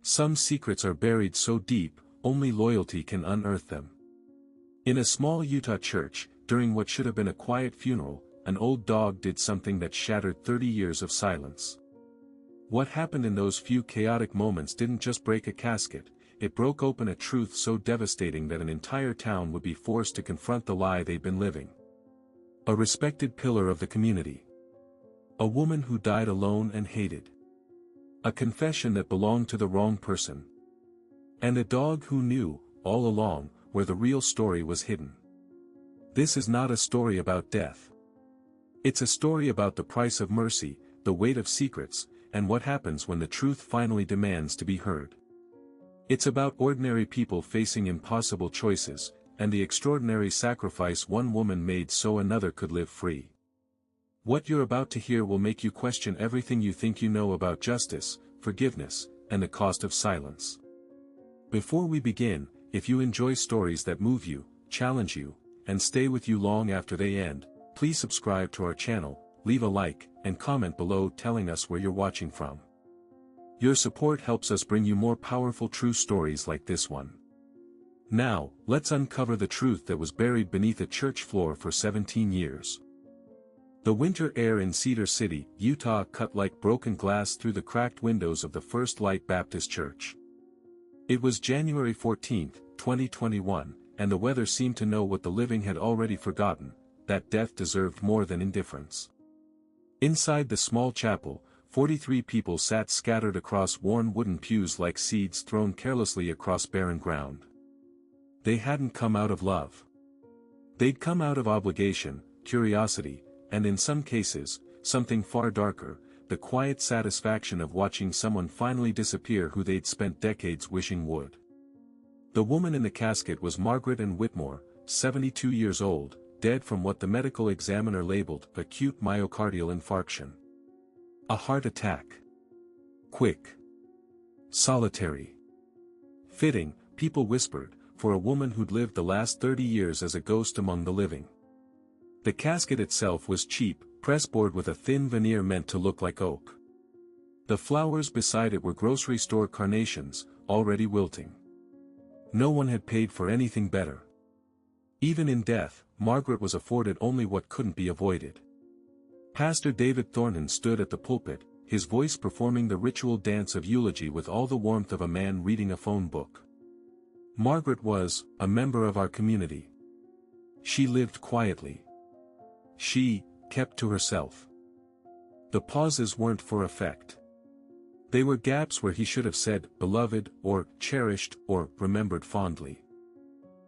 Some secrets are buried so deep, only loyalty can unearth them. In a small Utah church, during what should have been a quiet funeral, an old dog did something that shattered 30 years of silence. What happened in those few chaotic moments didn't just break a casket, it broke open a truth so devastating that an entire town would be forced to confront the lie they'd been living. A respected pillar of the community. A woman who died alone and hated. A confession that belonged to the wrong person. And a dog who knew, all along, where the real story was hidden. This is not a story about death. It's a story about the price of mercy, the weight of secrets, and what happens when the truth finally demands to be heard. It's about ordinary people facing impossible choices, and the extraordinary sacrifice one woman made so another could live free. What you're about to hear will make you question everything you think you know about justice, forgiveness, and the cost of silence. Before we begin, if you enjoy stories that move you, challenge you, and stay with you long after they end, please subscribe to our channel, leave a like, and comment below telling us where you're watching from. Your support helps us bring you more powerful true stories like this one. Now, let's uncover the truth that was buried beneath a church floor for 17 years. The winter air in Cedar City, Utah cut like broken glass through the cracked windows of the First Light Baptist Church. It was January 14, 2021, and the weather seemed to know what the living had already forgotten, that death deserved more than indifference. Inside the small chapel, 43 people sat scattered across worn wooden pews like seeds thrown carelessly across barren ground. They hadn't come out of love. They'd come out of obligation, curiosity, and in some cases, something far darker, the quiet satisfaction of watching someone finally disappear who they'd spent decades wishing would. The woman in the casket was Margaret Ann Whitmore, 72 years old, dead from what the medical examiner labeled acute myocardial infarction. A heart attack. Quick. Solitary. Fitting, people whispered, for a woman who'd lived the last 30 years as a ghost among the living. The casket itself was cheap, pressboard with a thin veneer meant to look like oak. The flowers beside it were grocery store carnations, already wilting. No one had paid for anything better. Even in death, Margaret was afforded only what couldn't be avoided. Pastor David Thornton stood at the pulpit, his voice performing the ritual dance of eulogy with all the warmth of a man reading a phone book. Margaret was a member of our community. She lived quietly. She kept to herself. The pauses weren't for effect. They were gaps where he should have said, beloved, or cherished, or remembered fondly.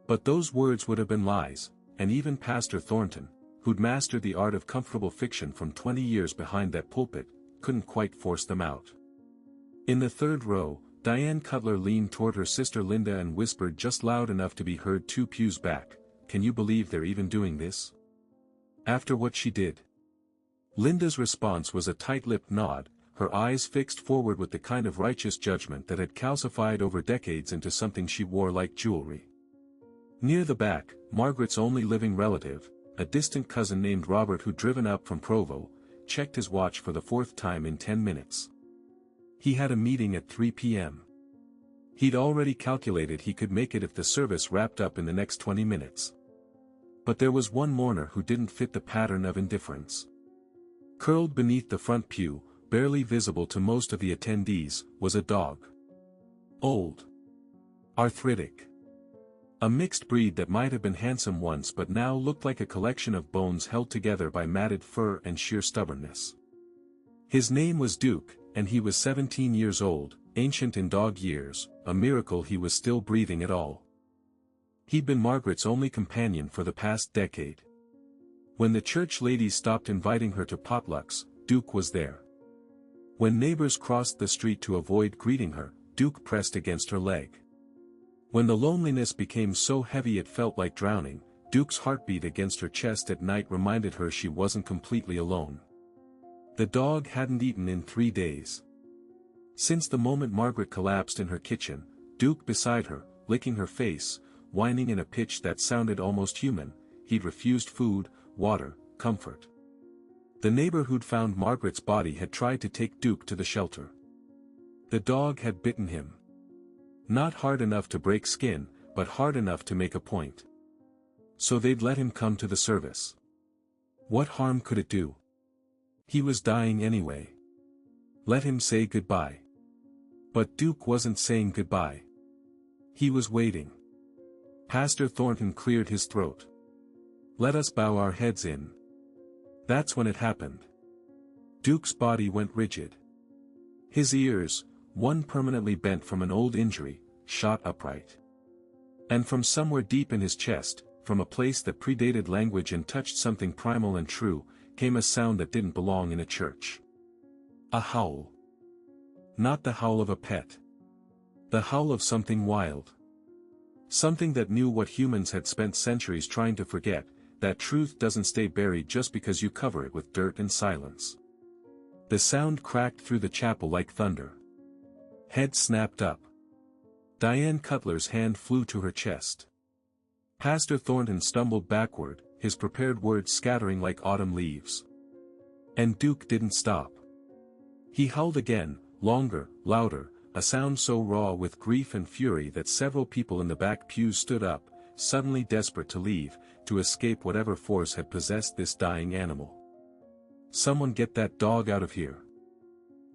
But those words would have been lies, and even Pastor Thornton, who'd mastered the art of comfortable fiction from 20 years behind that pulpit, couldn't quite force them out. In the third row, Diane Cutler leaned toward her sister Linda and whispered just loud enough to be heard 2 pews back, "Can you believe they're even doing this? After what she did?" Linda's response was a tight-lipped nod, her eyes fixed forward with the kind of righteous judgment that had calcified over decades into something she wore like jewelry. Near the back, Margaret's only living relative, a distant cousin named Robert who'd driven up from Provo, checked his watch for the 4th time in 10 minutes. He had a meeting at 3 p.m. He'd already calculated he could make it if the service wrapped up in the next 20 minutes. But there was one mourner who didn't fit the pattern of indifference. Curled beneath the front pew, barely visible to most of the attendees, was a dog. Old. Arthritic. A mixed breed that might have been handsome once but now looked like a collection of bones held together by matted fur and sheer stubbornness. His name was Duke, and he was 17 years old, ancient in dog years, a miracle he was still breathing at all. He'd been Margaret's only companion for the past decade. When the church ladies stopped inviting her to potlucks, Duke was there. When neighbors crossed the street to avoid greeting her, Duke pressed against her leg. When the loneliness became so heavy it felt like drowning, Duke's heartbeat against her chest at night reminded her she wasn't completely alone. The dog hadn't eaten in 3 days. Since the moment Margaret collapsed in her kitchen, Duke beside her, licking her face, whining in a pitch that sounded almost human, he'd refused food, water, comfort. The neighbor who'd found Margaret's body had tried to take Duke to the shelter. The dog had bitten him. Not hard enough to break skin, but hard enough to make a point. So they'd let him come to the service. What harm could it do? He was dying anyway. Let him say goodbye. But Duke wasn't saying goodbye. He was waiting. Pastor Thornton cleared his throat. Let us bow our heads in. That's when it happened. Duke's body went rigid. His ears, one permanently bent from an old injury, shot upright. And from somewhere deep in his chest, from a place that predated language and touched something primal and true, came a sound that didn't belong in a church. A howl. Not the howl of a pet. The howl of something wild. Something that knew what humans had spent centuries trying to forget, that truth doesn't stay buried just because you cover it with dirt and silence. The sound cracked through the chapel like thunder. Head snapped up. Diane Cutler's hand flew to her chest. Pastor Thornton stumbled backward, his prepared words scattering like autumn leaves. And Duke didn't stop. He howled again, longer, louder, a sound so raw with grief and fury that several people in the back pews stood up, suddenly desperate to leave, to escape whatever force had possessed this dying animal. Someone get that dog out of here.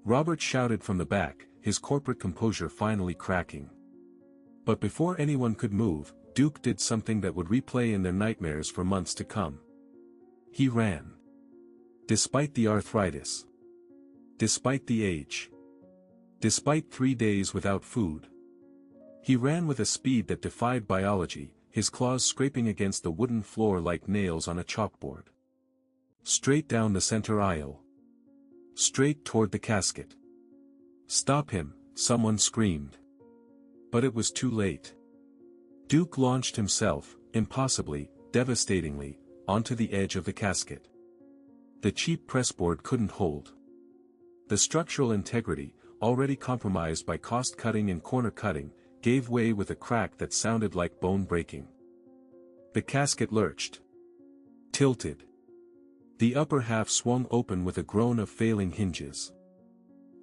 Robert shouted from the back, his corporate composure finally cracking. But before anyone could move, Duke did something that would replay in their nightmares for months to come. He ran. Despite the arthritis. Despite the age. Despite 3 days without food. He ran with a speed that defied biology, his claws scraping against the wooden floor like nails on a chalkboard. Straight down the center aisle. Straight toward the casket. Stop him, someone screamed. But it was too late. Duke launched himself, impossibly, devastatingly, onto the edge of the casket. The cheap pressboard couldn't hold. The structural integrity, already compromised by cost-cutting and corner-cutting, gave way with a crack that sounded like bone breaking. The casket lurched. Tilted. The upper half swung open with a groan of failing hinges.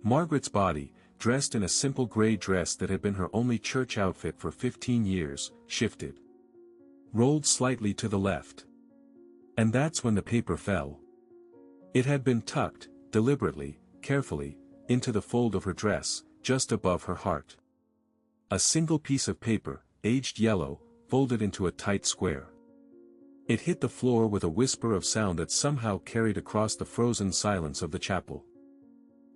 Margaret's body, dressed in a simple gray dress that had been her only church outfit for 15 years, shifted. Rolled slightly to the left. And that's when the paper fell. It had been tucked, deliberately, carefully, into the fold of her dress, just above her heart. A single piece of paper, aged yellow, folded into a tight square. It hit the floor with a whisper of sound that somehow carried across the frozen silence of the chapel.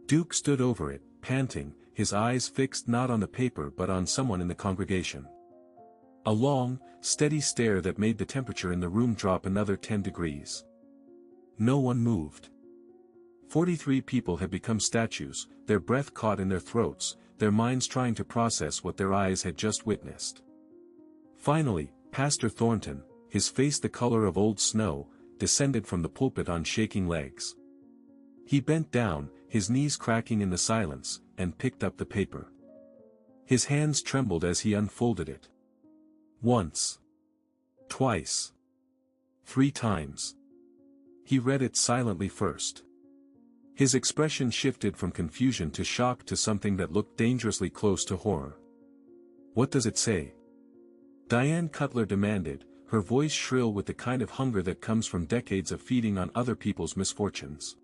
Duke stood over it, panting, his eyes fixed not on the paper but on someone in the congregation. A long, steady stare that made the temperature in the room drop another 10 degrees. No one moved. 43 people had become statues, their breath caught in their throats, their minds trying to process what their eyes had just witnessed. Finally, Pastor Thornton, his face the color of old snow, descended from the pulpit on shaking legs. He bent down, his knees cracking in the silence, and picked up the paper. His hands trembled as he unfolded it. Once. Twice. 3 times. He read it silently first. His expression shifted from confusion to shock to something that looked dangerously close to horror. What does it say? Diane Cutler demanded, her voice shrill with the kind of hunger that comes from decades of feeding on other people's misfortunes.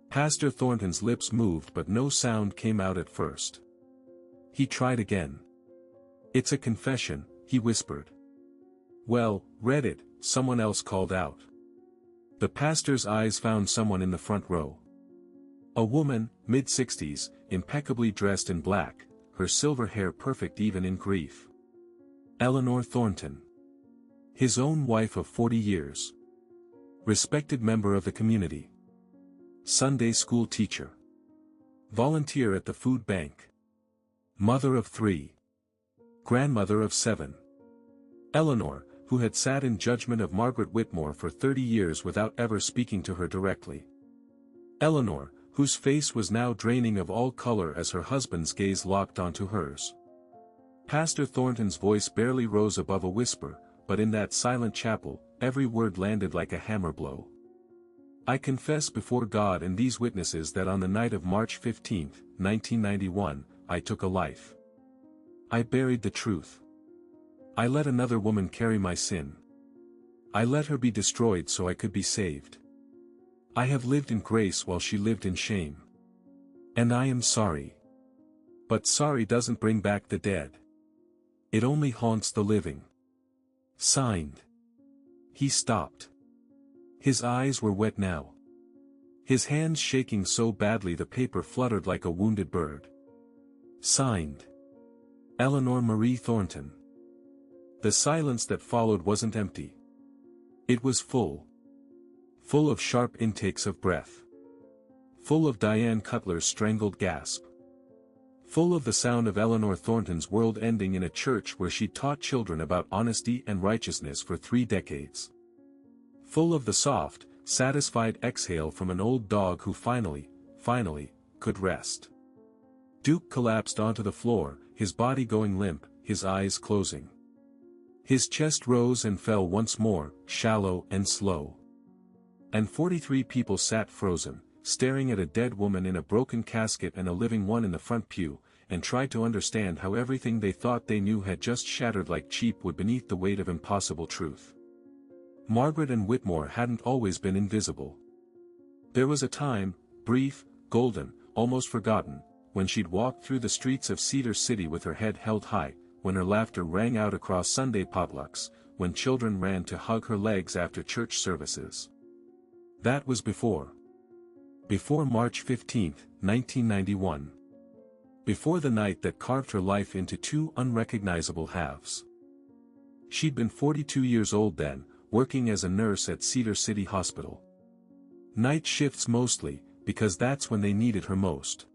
Pastor Thornton's lips moved but no sound came out at first. He tried again. It's a confession, he whispered. Well, read it, someone else called out. The pastor's eyes found someone in the front row. A woman, mid-60s, impeccably dressed in black, her silver hair perfect even in grief. Eleanor Thornton. His own wife of 40 years. Respected member of the community. Sunday school teacher. Volunteer at the food bank. Mother of 3. Grandmother of 7. Eleanor, who had sat in judgment of Margaret Whitmore for 30 years without ever speaking to her directly. Eleanor, whose face was now draining of all color as her husband's gaze locked onto hers. Pastor Thornton's voice barely rose above a whisper, but in that silent chapel, every word landed like a hammer blow. I confess before God and these witnesses that on the night of March 15, 1991, I took a life. I buried the truth. I let another woman carry my sin. I let her be destroyed so I could be saved. I have lived in grace while she lived in shame. And I am sorry. But sorry doesn't bring back the dead. It only haunts the living. Signed. He stopped. His eyes were wet now. His hands shaking so badly the paper fluttered like a wounded bird. Signed. Eleanor Marie Thornton. The silence that followed wasn't empty. It was full. Full of sharp intakes of breath. Full of Diane Cutler's strangled gasp. Full of the sound of Eleanor Thornton's world ending in a church where she taught children about honesty and righteousness for 3 decades. Full of the soft, satisfied exhale from an old dog who finally, could rest. Duke collapsed onto the floor, his body going limp, his eyes closing. His chest rose and fell once more, shallow and slow. And 43 people sat frozen, staring at a dead woman in a broken casket and a living one in the front pew, and tried to understand how everything they thought they knew had just shattered like cheap wood beneath the weight of impossible truth. Margaret and Whitmore hadn't always been invisible. There was a time, brief, golden, almost forgotten, when she'd walked through the streets of Cedar City with her head held high, when her laughter rang out across Sunday potlucks, when children ran to hug her legs after church services. That was before. Before March 15, 1991. Before the night that carved her life into 2 unrecognizable halves. She'd been 42 years old then, working as a nurse at Cedar City Hospital. Night shifts mostly, because that's when they needed her most.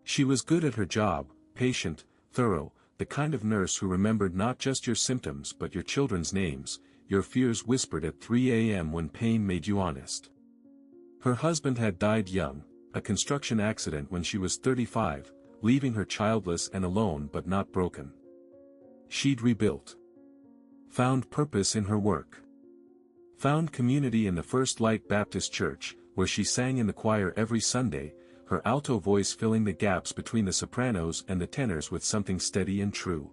She was good at her job, patient, thorough, the kind of nurse who remembered not just your symptoms but your children's names, your fears whispered at 3 a.m. when pain made you honest. Her husband had died young, a construction accident when she was 35, leaving her childless and alone but not broken. She'd rebuilt. Found purpose in her work. Found community in the First Light Baptist Church, where she sang in the choir every Sunday, her alto voice filling the gaps between the sopranos and the tenors with something steady and true.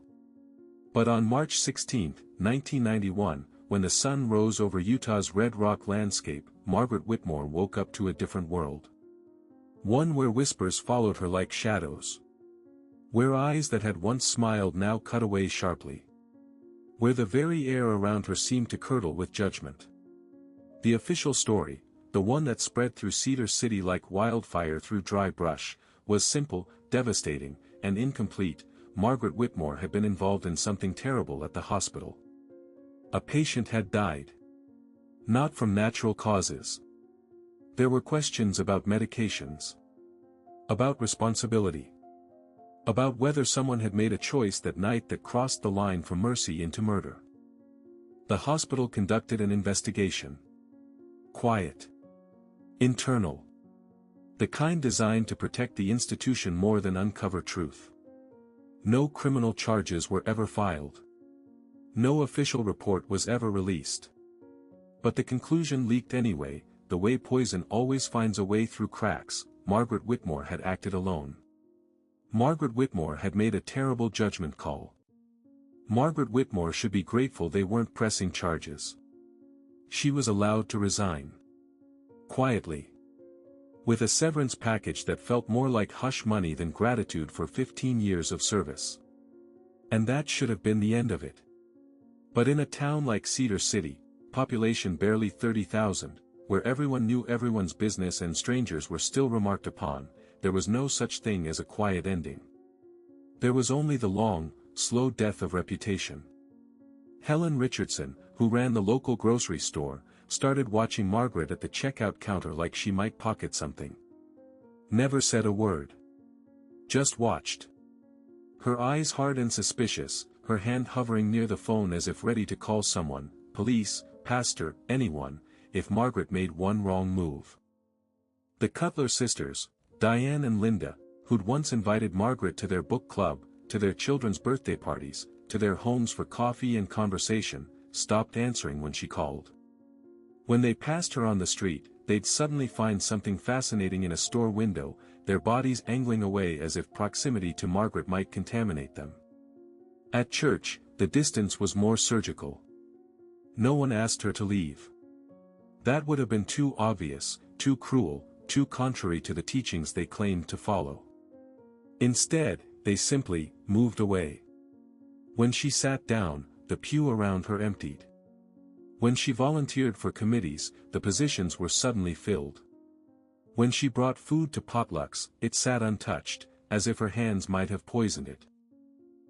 But on March 16, 1991, when the sun rose over Utah's red rock landscape, Margaret Whitmore woke up to a different world. One where whispers followed her like shadows. Where eyes that had once smiled now cut away sharply. Where the very air around her seemed to curdle with judgment. The official story, the one that spread through Cedar City like wildfire through dry brush, was simple, devastating, and incomplete. Margaret Whitmore had been involved in something terrible at the hospital. A patient had died. Not from natural causes. There were questions about medications. About responsibility. About whether someone had made a choice that night that crossed the line from mercy into murder. The hospital conducted an investigation. Quiet. Internal. The kind designed to protect the institution more than uncover truth. No criminal charges were ever filed. No official report was ever released. But the conclusion leaked anyway. The way poison always finds a way through cracks. Margaret Whitmore had acted alone. Margaret Whitmore had made a terrible judgment call. Margaret Whitmore should be grateful they weren't pressing charges. She was allowed to resign. Quietly. With a severance package that felt more like hush money than gratitude for 15 years of service. And that should have been the end of it. But in a town like Cedar City, population barely 30,000, where everyone knew everyone's business and strangers were still remarked upon, there was no such thing as a quiet ending. There was only the long, slow death of reputation. Helen Richardson, who ran the local grocery store, started watching Margaret at the checkout counter like she might pocket something. Never said a word. Just watched. Her eyes hard and suspicious, her hand hovering near the phone as if ready to call someone, police, pastor, anyone, if Margaret made one wrong move. The Cutler sisters, Diane and Linda, who'd once invited Margaret to their book club, to their children's birthday parties, to their homes for coffee and conversation, stopped answering when she called. When they passed her on the street, they'd suddenly find something fascinating in a store window, their bodies angling away as if proximity to Margaret might contaminate them. At church, the distance was more surgical. No one asked her to leave. That would have been too obvious, too cruel, too contrary to the teachings they claimed to follow. Instead, they simply moved away. When she sat down, the pew around her emptied. When she volunteered for committees, the positions were suddenly filled. When she brought food to potlucks, it sat untouched, as if her hands might have poisoned it.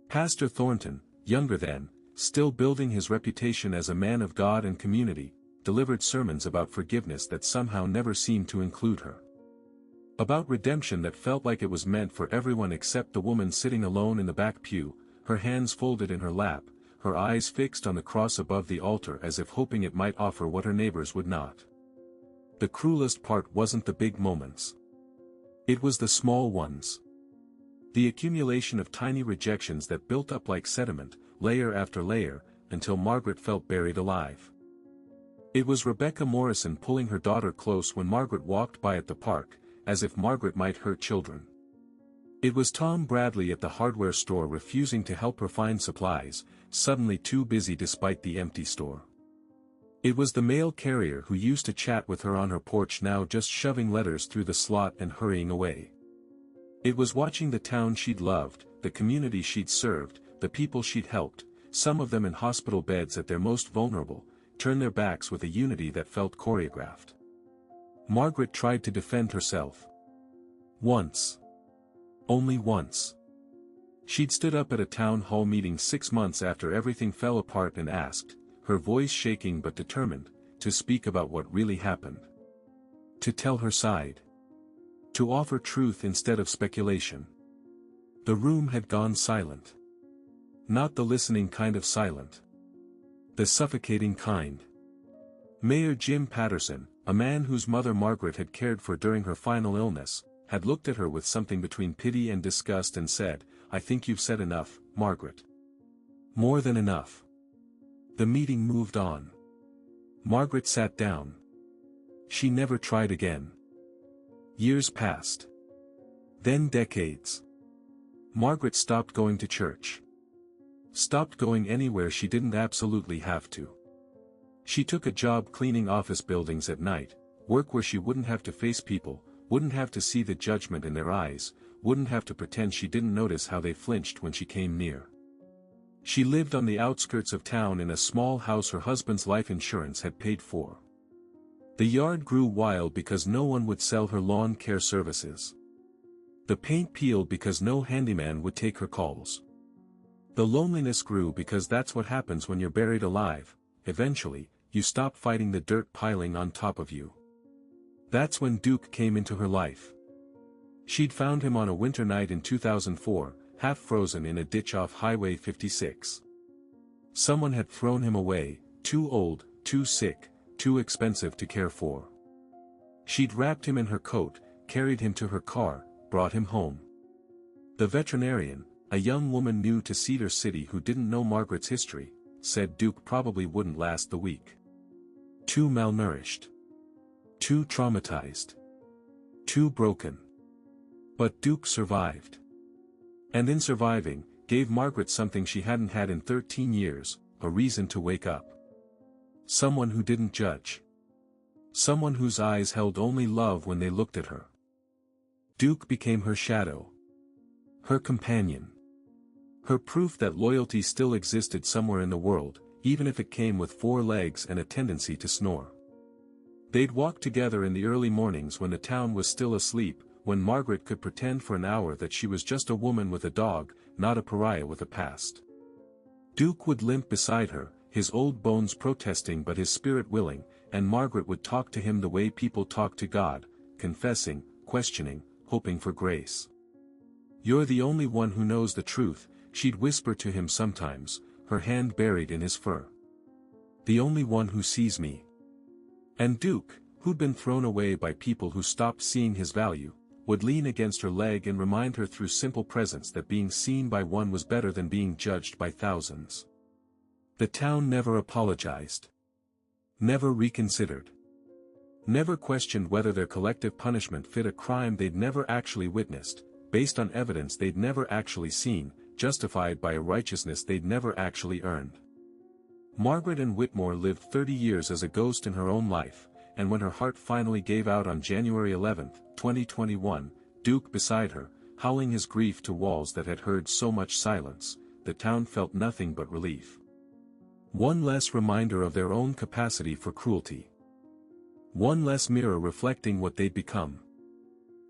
Pastor Thornton, younger then, still building his reputation as a man of God and community, delivered sermons about forgiveness that somehow never seemed to include her. About redemption that felt like it was meant for everyone except the woman sitting alone in the back pew, her hands folded in her lap, her eyes fixed on the cross above the altar as if hoping it might offer what her neighbors would not. The cruelest part wasn't the big moments. It was the small ones. The accumulation of tiny rejections that built up like sediment, layer after layer, until Margaret felt buried alive. It was Rebecca Morrison pulling her daughter close when Margaret walked by at the park, as if Margaret might hurt children. It was Tom Bradley at the hardware store refusing to help her find supplies, suddenly too busy despite the empty store. It was the mail carrier who used to chat with her on her porch now just shoving letters through the slot and hurrying away. It was watching the town she'd loved, the community she'd served, the people she'd helped, some of them in hospital beds at their most vulnerable, turn their backs with a unity that felt choreographed. Margaret tried to defend herself. Once. Only once. She'd stood up at a town hall meeting 6 months after everything fell apart and asked, her voice shaking but determined, to speak about what really happened. To tell her side. To offer truth instead of speculation. The room had gone silent. Not the listening kind of silent. The suffocating kind. Mayor Jim Patterson, a man whose mother Margaret had cared for during her final illness, had looked at her with something between pity and disgust and said, "I think you've said enough, Margaret. More than enough." The meeting moved on. Margaret sat down. She never tried again. Years passed. Then decades. Margaret stopped going to church. Stopped going anywhere she didn't absolutely have to. She took a job cleaning office buildings at night, work where she wouldn't have to face people, wouldn't have to see the judgment in their eyes, wouldn't have to pretend she didn't notice how they flinched when she came near. She lived on the outskirts of town in a small house her husband's life insurance had paid for. The yard grew wild because no one would sell her lawn care services. The paint peeled because no handyman would take her calls. The loneliness grew because that's what happens when you're buried alive. Eventually, you stop fighting the dirt piling on top of you. That's when Duke came into her life. She'd found him on a winter night in 2004, half frozen in a ditch off Highway 56. Someone had thrown him away, too old, too sick, too expensive to care for. She'd wrapped him in her coat, carried him to her car, brought him home. The veterinarian, a young woman new to Cedar City who didn't know Margaret's history, said Duke probably wouldn't last the week. Too malnourished. Too traumatized. Too broken. But Duke survived. And in surviving, gave Margaret something she hadn't had in 13 years, a reason to wake up. Someone who didn't judge. Someone whose eyes held only love when they looked at her. Duke became her shadow. Her companion. Her proof that loyalty still existed somewhere in the world, even if it came with 4 legs and a tendency to snore. They'd walk together in the early mornings when the town was still asleep, when Margaret could pretend for an hour that she was just a woman with a dog, not a pariah with a past. Duke would limp beside her, his old bones protesting but his spirit willing, and Margaret would talk to him the way people talk to God, confessing, questioning, hoping for grace. "You're the only one who knows the truth," she'd whisper to him sometimes, her hand buried in his fur. "The only one who sees me." And Duke, who'd been thrown away by people who stopped seeing his value, would lean against her leg and remind her through simple presence that being seen by one was better than being judged by thousands. The town never apologized. Never reconsidered. Never questioned whether their collective punishment fit a crime they'd never actually witnessed, based on evidence they'd never actually seen, justified by a righteousness they'd never actually earned. Margaret Ann Whitmore lived 30 years as a ghost in her own life, and when her heart finally gave out on January 11, 2021, Duke beside her, howling his grief to walls that had heard so much silence, the town felt nothing but relief. One less reminder of their own capacity for cruelty. One less mirror reflecting what they'd become.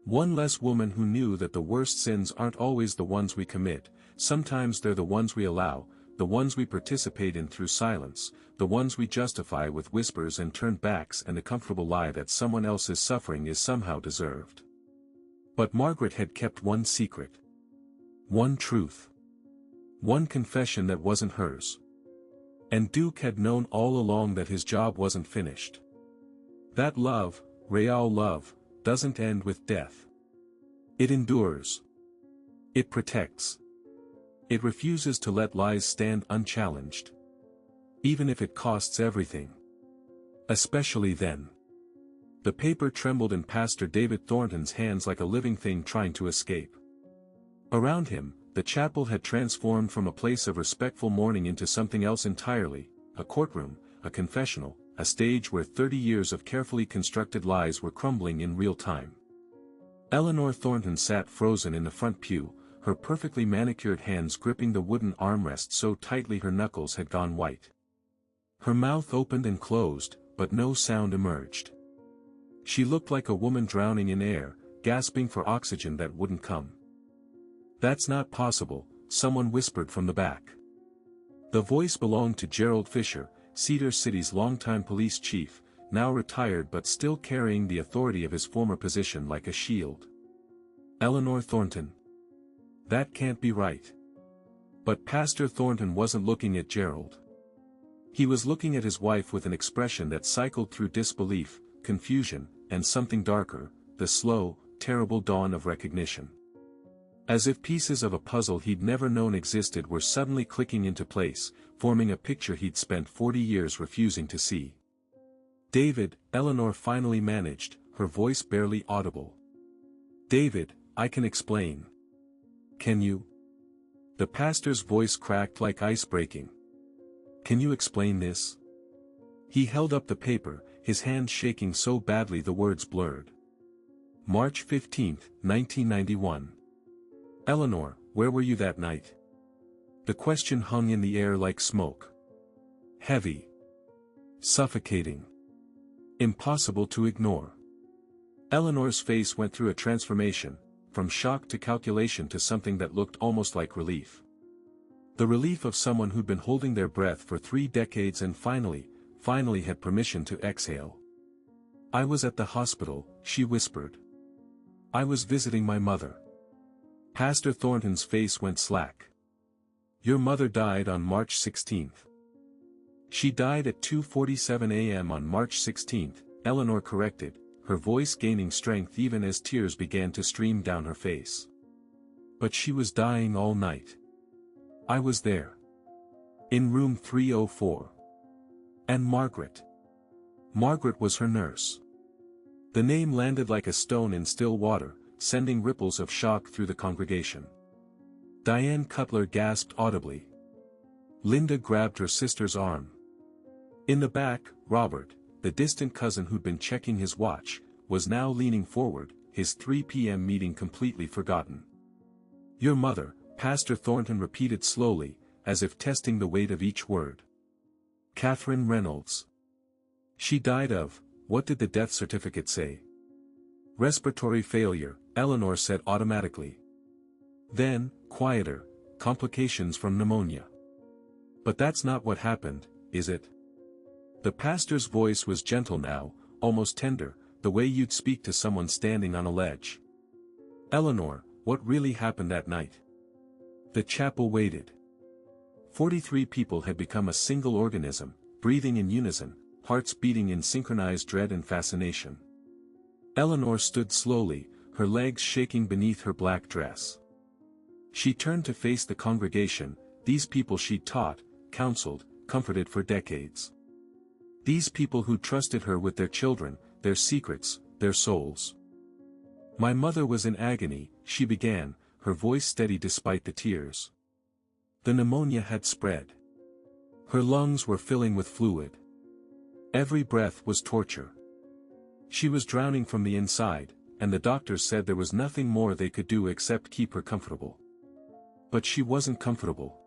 One less woman who knew that the worst sins aren't always the ones we commit, sometimes they're the ones we allow, the ones we participate in through silence, the ones we justify with whispers and turn backs and a comfortable lie that someone else's suffering is somehow deserved. But Margaret had kept one secret. One truth. One confession that wasn't hers. And Duke had known all along that his job wasn't finished. That love, real love, doesn't end with death. It endures. It protects. It refuses to let lies stand unchallenged. Even if it costs everything. Especially then. The paper trembled in Pastor David Thornton's hands like a living thing trying to escape. Around him, the chapel had transformed from a place of respectful mourning into something else entirely, a courtroom, a confessional, a stage where 30 years of carefully constructed lies were crumbling in real time. Eleanor Thornton sat frozen in the front pew, her perfectly manicured hands gripping the wooden armrest so tightly her knuckles had gone white. Her mouth opened and closed, but no sound emerged. She looked like a woman drowning in air, gasping for oxygen that wouldn't come. "That's not possible," someone whispered from the back. The voice belonged to Gerald Fisher, Cedar City's longtime police chief, now retired but still carrying the authority of his former position like a shield. "Eleanor Thornton. That can't be right." But Pastor Thornton wasn't looking at Gerald. He was looking at his wife with an expression that cycled through disbelief, confusion, and something darker, the slow, terrible dawn of recognition. As if pieces of a puzzle he'd never known existed were suddenly clicking into place, forming a picture he'd spent 40 years refusing to see. "David," Eleanor finally managed, her voice barely audible. "David, I can explain." "Can you?" The pastor's voice cracked like ice breaking. "Can you explain this?" He held up the paper, his hand shaking so badly the words blurred. March 15, 1991. "Eleanor, where were you that night?" The question hung in the air like smoke. Heavy. Suffocating. Impossible to ignore. Eleanor's face went through a transformation, from shock to calculation to something that looked almost like relief. The relief of someone who'd been holding their breath for 3 decades and finally had permission to exhale. "I was at the hospital," she whispered. "I was visiting my mother." Pastor Thornton's face went slack. "Your mother died on March 16. "She died at 2:47 a.m. on March 16, Eleanor corrected, her voice gaining strength even as tears began to stream down her face. "But she was dying all night. I was there. In room 304. And Margaret. Margaret was her nurse." The name landed like a stone in still water, sending ripples of shock through the congregation. Diane Cutler gasped audibly. Linda grabbed her sister's arm. In the back, Robert, the distant cousin who'd been checking his watch, was now leaning forward, his 3 p.m. meeting completely forgotten. "Your mother," Pastor Thornton repeated slowly, as if testing the weight of each word. "Catherine Reynolds. She died of, what did the death certificate say?" "Respiratory failure," Eleanor said automatically. Then, quieter, "complications from pneumonia." "But that's not what happened, is it?" The pastor's voice was gentle now, almost tender, the way you'd speak to someone standing on a ledge. "Eleanor, what really happened that night?" The chapel waited. 43 people had become a single organism, breathing in unison, hearts beating in synchronized dread and fascination. Eleanor stood slowly, her legs shaking beneath her black dress. She turned to face the congregation, these people she'd taught, counseled, comforted for decades. These people who trusted her with their children, their secrets, their souls. "My mother was in agony," she began, her voice steady despite the tears. The pneumonia had spread. Her lungs were filling with fluid. Every breath was torture. She was drowning from the inside, and the doctors said there was nothing more they could do except keep her comfortable. But she wasn't comfortable.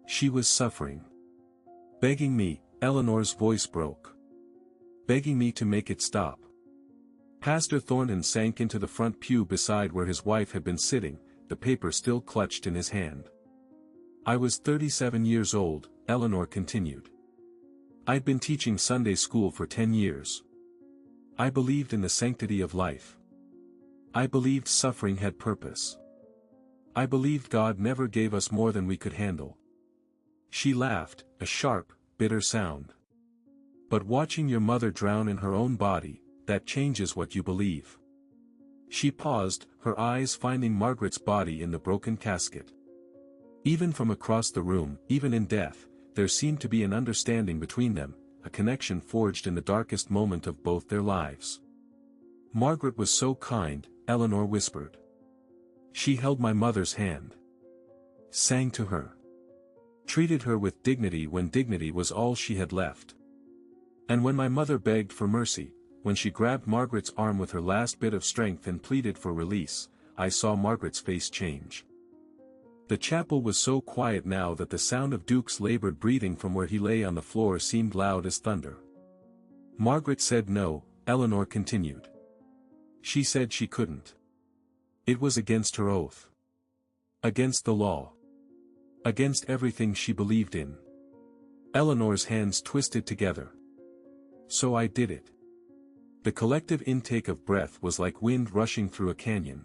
She was suffering. Begging me, Eleanor's voice broke. Begging me to make it stop. Pastor Thornton sank into the front pew beside where his wife had been sitting, the paper still clutched in his hand. I was 37 years old, Eleanor continued. I'd been teaching Sunday school for 10 years. I believed in the sanctity of life. I believed suffering had purpose. I believed God never gave us more than we could handle. She laughed, a sharp, bitter sound. But watching your mother drown in her own body, that changes what you believe. She paused, her eyes finding Margaret's body in the broken casket. Even from across the room, even in death, there seemed to be an understanding between them, a connection forged in the darkest moment of both their lives. Margaret was so kind, Eleanor whispered. She held my mother's hand. Sang to her. Treated her with dignity when dignity was all she had left. And when my mother begged for mercy, when she grabbed Margaret's arm with her last bit of strength and pleaded for release, I saw Margaret's face change. The chapel was so quiet now that the sound of Duke's labored breathing from where he lay on the floor seemed loud as thunder. Margaret said no, Eleanor continued. She said she couldn't. It was against her oath. Against the law. Against everything she believed in. Eleanor's hands twisted together. So I did it. The collective intake of breath was like wind rushing through a canyon.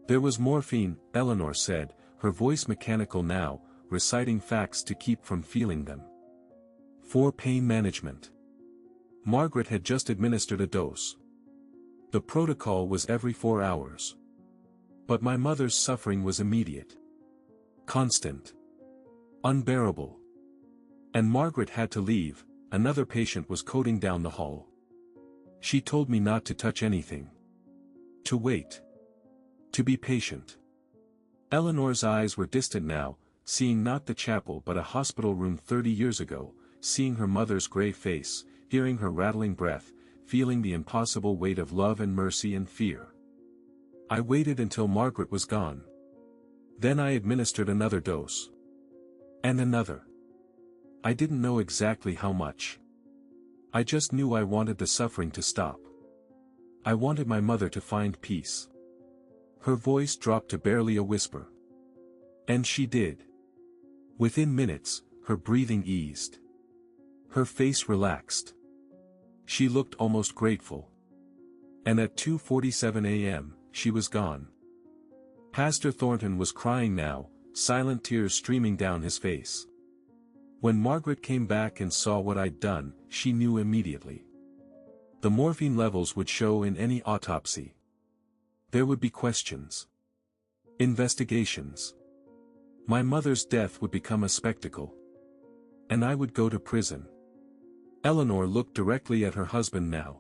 There was morphine, Eleanor said, her voice mechanical now, reciting facts to keep from feeling them. For pain management. Margaret had just administered a dose. The protocol was every 4 hours. But my mother's suffering was immediate. Constant. Unbearable. And Margaret had to leave, another patient was coding down the hall. She told me not to touch anything. To wait. To be patient. Eleanor's eyes were distant now, seeing not the chapel but a hospital room 30 years ago, seeing her mother's gray face, hearing her rattling breath, feeling the impossible weight of love and mercy and fear. I waited until Margaret was gone. Then I administered another dose. And another. I didn't know exactly how much. I just knew I wanted the suffering to stop. I wanted my mother to find peace. Her voice dropped to barely a whisper. And she did. Within minutes, her breathing eased. Her face relaxed. She looked almost grateful. And at 2:47 a.m., she was gone. Pastor Thornton was crying now, silent tears streaming down his face. When Margaret came back and saw what I'd done, she knew immediately. The morphine levels would show in any autopsy. There would be questions. Investigations. My mother's death would become a spectacle. And I would go to prison. Eleanor looked directly at her husband now.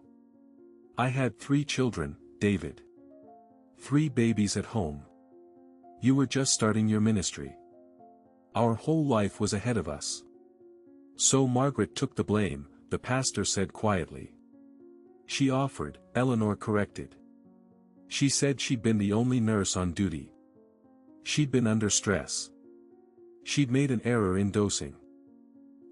I had 3 children, David. 3 babies at home. You were just starting your ministry. Our whole life was ahead of us. So Margaret took the blame, the pastor said quietly. She offered, Eleanor corrected. She said she'd been the only nurse on duty. She'd been under stress. She'd made an error in dosing.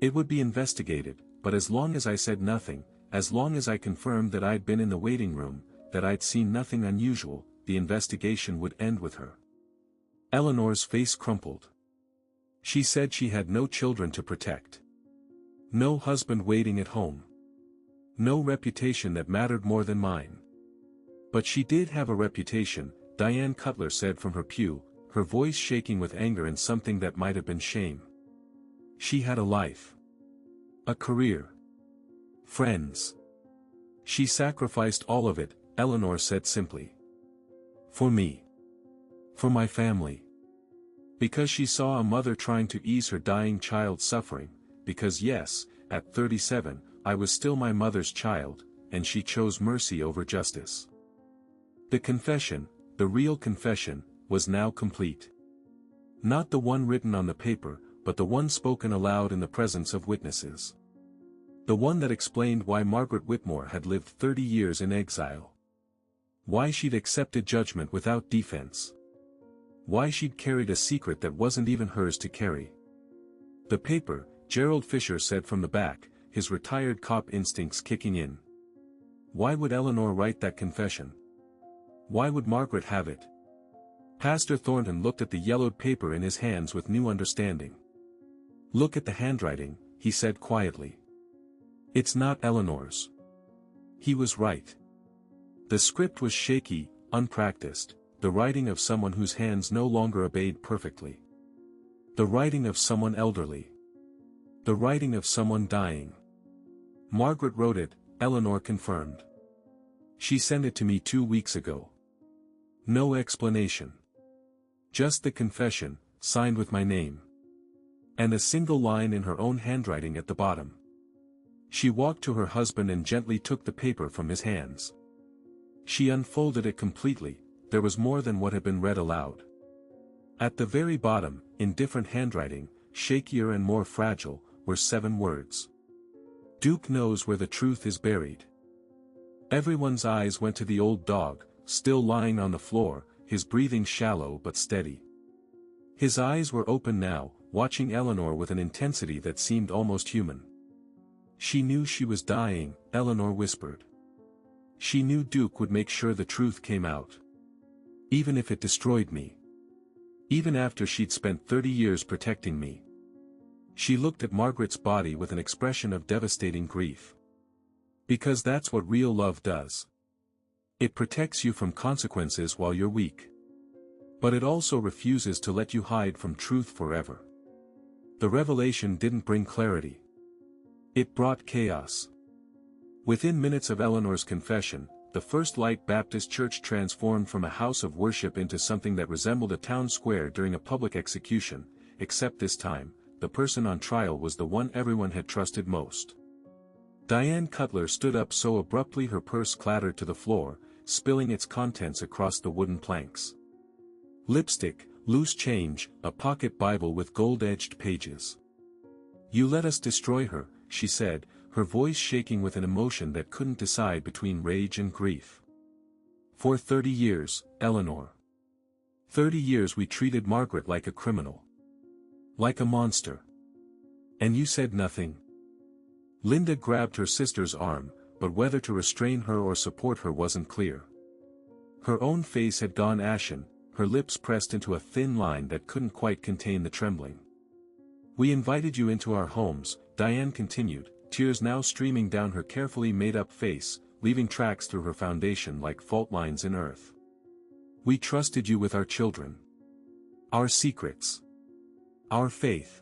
It would be investigated, but as long as I said nothing, as long as I confirmed that I'd been in the waiting room, that I'd seen nothing unusual, the investigation would end with her. Eleanor's face crumpled. She said she had no children to protect. No husband waiting at home. No reputation that mattered more than mine. But she did have a reputation, Diane Cutler said from her pew, her voice shaking with anger and something that might have been shame. She had a life. A career. Friends. She sacrificed all of it, Eleanor said simply. For me. For my family. Because she saw a mother trying to ease her dying child's suffering, because yes, at 37, I was still my mother's child, and she chose mercy over justice. The confession, the real confession, was now complete. Not the one written on the paper, but the one spoken aloud in the presence of witnesses. The one that explained why Margaret Whitmore had lived 30 years in exile. Why she'd accepted judgment without defense. Why she'd carried a secret that wasn't even hers to carry. The paper, Gerald Fisher said from the back, his retired cop instincts kicking in. Why would Eleanor write that confession? Why would Margaret have it? Pastor Thornton looked at the yellowed paper in his hands with new understanding. Look at the handwriting, he said quietly. It's not Eleanor's. He was right. The script was shaky, unpracticed, the writing of someone whose hands no longer obeyed perfectly. The writing of someone elderly. The writing of someone dying. Margaret wrote it, Eleanor confirmed. She sent it to me 2 weeks ago. No explanation. Just the confession, signed with my name. And a single line in her own handwriting at the bottom. She walked to her husband and gently took the paper from his hands. She unfolded it completely, there was more than what had been read aloud. At the very bottom, in different handwriting, shakier and more fragile, were 7 words. Duke knows where the truth is buried. Everyone's eyes went to the old dog, still lying on the floor, his breathing shallow but steady. His eyes were open now, watching Eleanor with an intensity that seemed almost human. She knew she was dying, Eleanor whispered. She knew Duke would make sure the truth came out. Even if it destroyed me. Even after she'd spent 30 years protecting me. She looked at Margaret's body with an expression of devastating grief. Because that's what real love does. It protects you from consequences while you're weak. But it also refuses to let you hide from truth forever. The revelation didn't bring clarity. It brought chaos. Within minutes of Eleanor's confession, the First Light Baptist Church transformed from a house of worship into something that resembled a town square during a public execution, except this time, the person on trial was the one everyone had trusted most. Diane Cutler stood up so abruptly her purse clattered to the floor, spilling its contents across the wooden planks. Lipstick, loose change, a pocket Bible with gold-edged pages. You let us destroy her, she said, her voice shaking with an emotion that couldn't decide between rage and grief. For 30 years, Eleanor. 30 years we treated Margaret like a criminal. Like a monster. And you said nothing. Linda grabbed her sister's arm, but whether to restrain her or support her wasn't clear. Her own face had gone ashen, her lips pressed into a thin line that couldn't quite contain the trembling. We invited you into our homes, Diane continued, tears now streaming down her carefully made-up face, leaving tracks through her foundation like fault lines in earth. We trusted you with our children. Our secrets. Our faith.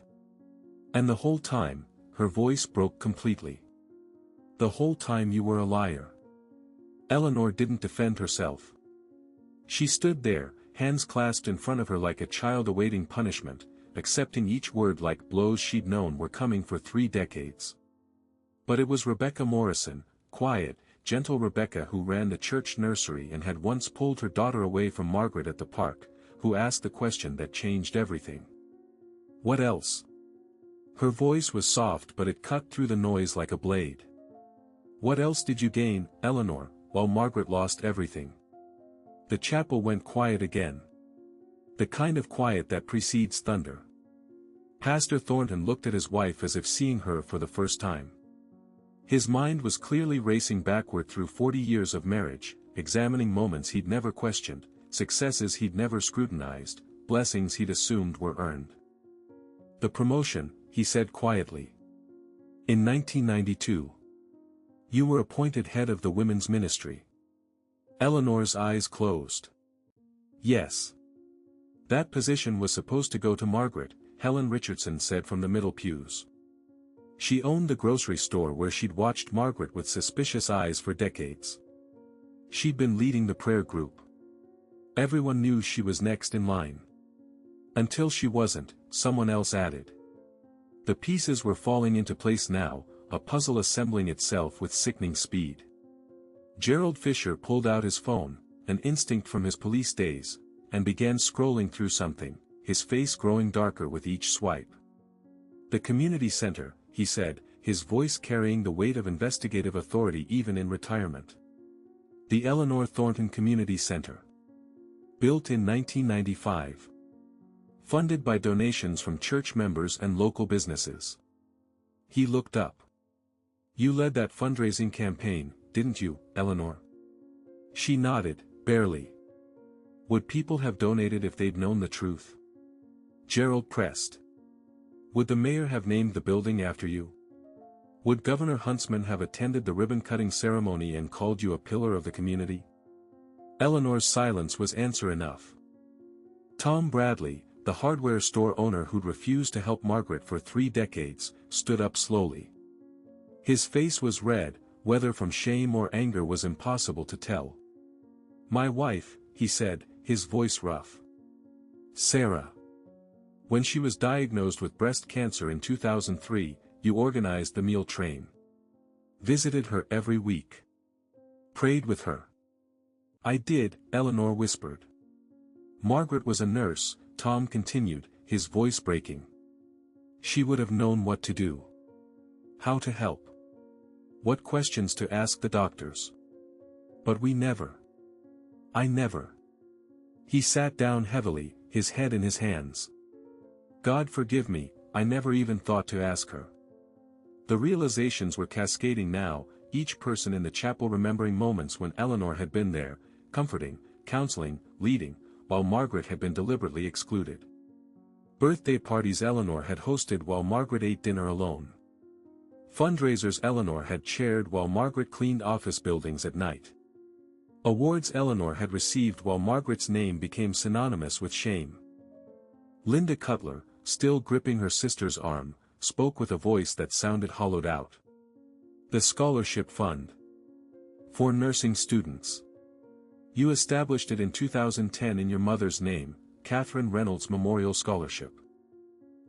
And the whole time, her voice broke completely. The whole time you were a liar. Eleanor didn't defend herself. She stood there, hands clasped in front of her like a child awaiting punishment, accepting each word like blows she'd known were coming for 3 decades. But it was Rebecca Morrison, quiet, gentle Rebecca who ran the church nursery and had once pulled her daughter away from Margaret at the park, who asked the question that changed everything. What else? Her voice was soft but it cut through the noise like a blade. What else did you gain, Eleanor, while Margaret lost everything? The chapel went quiet again. The kind of quiet that precedes thunder. Pastor Thornton looked at his wife as if seeing her for the first time. His mind was clearly racing backward through 40 years of marriage, examining moments he'd never questioned, successes he'd never scrutinized, blessings he'd assumed were earned. The promotion, he said quietly. In 1992. You were appointed head of the women's ministry. Eleanor's eyes closed. Yes. That position was supposed to go to Margaret, Helen Richardson said from the middle pews. She owned the grocery store where she'd watched Margaret with suspicious eyes for decades. She'd been leading the prayer group. Everyone knew she was next in line. Until she wasn't, someone else added. The pieces were falling into place now, a puzzle assembling itself with sickening speed. Gerald Fisher pulled out his phone, an instinct from his police days, and began scrolling through something, his face growing darker with each swipe. "The community center," he said, his voice carrying the weight of investigative authority even in retirement. "The Eleanor Thornton Community Center. Built in 1995. Funded by donations from church members and local businesses." He looked up. "You led that fundraising campaign, didn't you, Eleanor?" She nodded, barely. "Would people have donated if they'd known the truth?" Gerald pressed. "Would the mayor have named the building after you? Would Governor Huntsman have attended the ribbon-cutting ceremony and called you a pillar of the community?" Eleanor's silence was answer enough. Tom Bradley, the hardware store owner who'd refused to help Margaret for 3 decades, stood up slowly. His face was red, whether from shame or anger was impossible to tell. "My wife," he said, his voice rough. "Sarah. When she was diagnosed with breast cancer in 2003, you organized the meal train. Visited her every week. Prayed with her." "I did," Eleanor whispered. "Margaret was a nurse," Tom continued, his voice breaking. "She would have known what to do. How to help. What questions to ask the doctors. But we never. I never." He sat down heavily, his head in his hands. "God forgive me, I never even thought to ask her." The realizations were cascading now, each person in the chapel remembering moments when Eleanor had been there, comforting, counseling, leading, while Margaret had been deliberately excluded. Birthday parties Eleanor had hosted while Margaret ate dinner alone. Fundraisers Eleanor had chaired while Margaret cleaned office buildings at night. Awards Eleanor had received while Margaret's name became synonymous with shame. Linda Cutler, still gripping her sister's arm, spoke with a voice that sounded hollowed out. "The scholarship fund. For nursing students. You established it in 2010 in your mother's name, Catherine Reynolds Memorial Scholarship."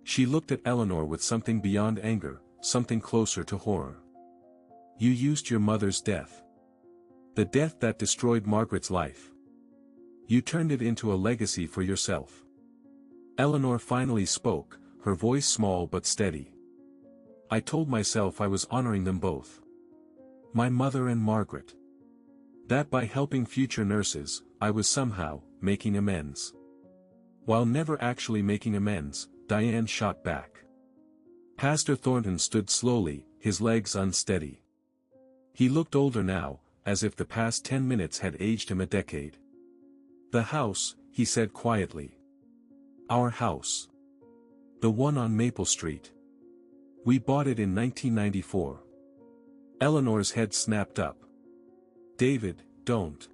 She looked at Eleanor with something beyond anger, something closer to horror. "You used your mother's death. The death that destroyed Margaret's life. You turned it into a legacy for yourself." Eleanor finally spoke, her voice small but steady. "I told myself I was honoring them both. My mother and Margaret. That by helping future nurses, I was somehow making amends." While never actually making amends, Diane shot back. Pastor Thornton stood slowly, his legs unsteady. He looked older now, as if the past 10 minutes had aged him a decade. "The house," he said quietly. "Our house. The one on Maple Street. We bought it in 1994. Eleanor's head snapped up. "David, don't.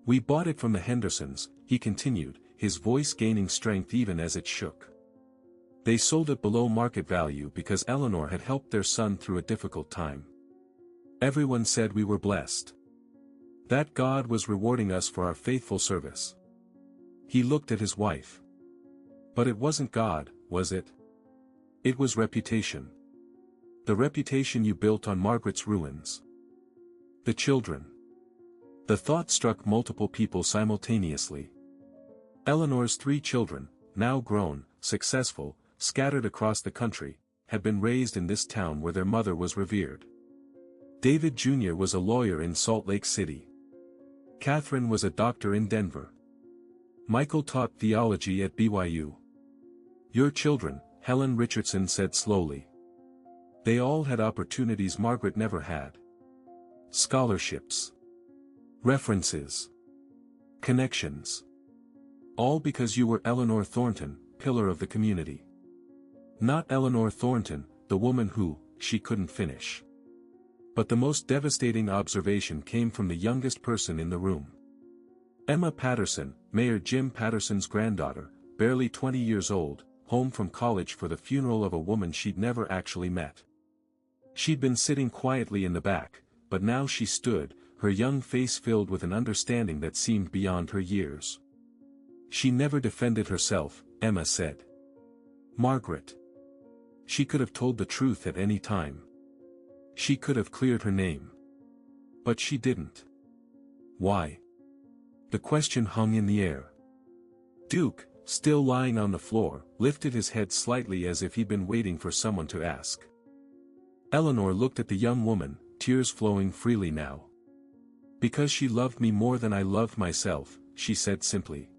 We bought it from the Hendersons," he continued, his voice gaining strength even as it shook. "They sold it below market value because Eleanor had helped their son through a difficult time. Everyone said we were blessed. That God was rewarding us for our faithful service." He looked at his wife. "But it wasn't God, was it? It was reputation. The reputation you built on Margaret's ruins. The children." The thought struck multiple people simultaneously. Eleanor's 3 children, now grown, successful, scattered across the country, had been raised in this town where their mother was revered. David Jr. was a lawyer in Salt Lake City. Catherine was a doctor in Denver. Michael taught theology at BYU. "Your children," Helen Richardson said slowly. "They all had opportunities Margaret never had. Scholarships. References. Connections. All because you were Eleanor Thornton, pillar of the community. Not Eleanor Thornton, the woman who," she couldn't finish. But the most devastating observation came from the youngest person in the room. Emma Patterson, Mayor Jim Patterson's granddaughter, barely 20 years old, home from college for the funeral of a woman she'd never actually met. She'd been sitting quietly in the back, but now she stood, her young face filled with an understanding that seemed beyond her years. "She never defended herself," Emma said. "Margaret. She could have told the truth at any time. She could have cleared her name. But she didn't. Why?" The question hung in the air. "Duke," still lying on the floor, lifted his head slightly as if he'd been waiting for someone to ask. Eleanor looked at the young woman, tears flowing freely now. "Because she loved me more than I loved myself," she said simply.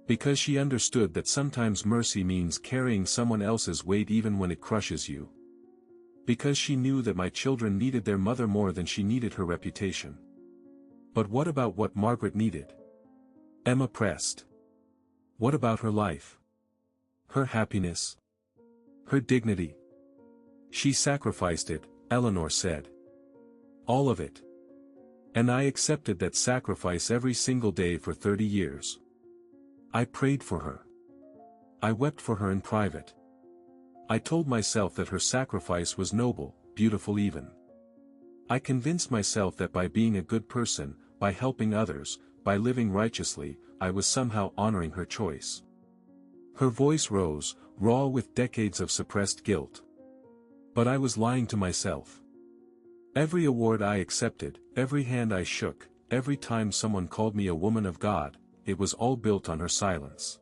"Because she understood that sometimes mercy means carrying someone else's weight even when it crushes you. Because she knew that my children needed their mother more than she needed her reputation." "But what about what Margaret needed?" Emma pressed. "What about her life? Her happiness? Her dignity?" "She sacrificed it," Eleanor said. "All of it. And I accepted that sacrifice every single day for 30 years. I prayed for her. I wept for her in private. I told myself that her sacrifice was noble, beautiful even. I convinced myself that by being a good person, by helping others, by living righteously, I was somehow honoring her choice." Her voice rose, raw with decades of suppressed guilt. "But I was lying to myself. Every award I accepted, every hand I shook, every time someone called me a woman of God, it was all built on her silence.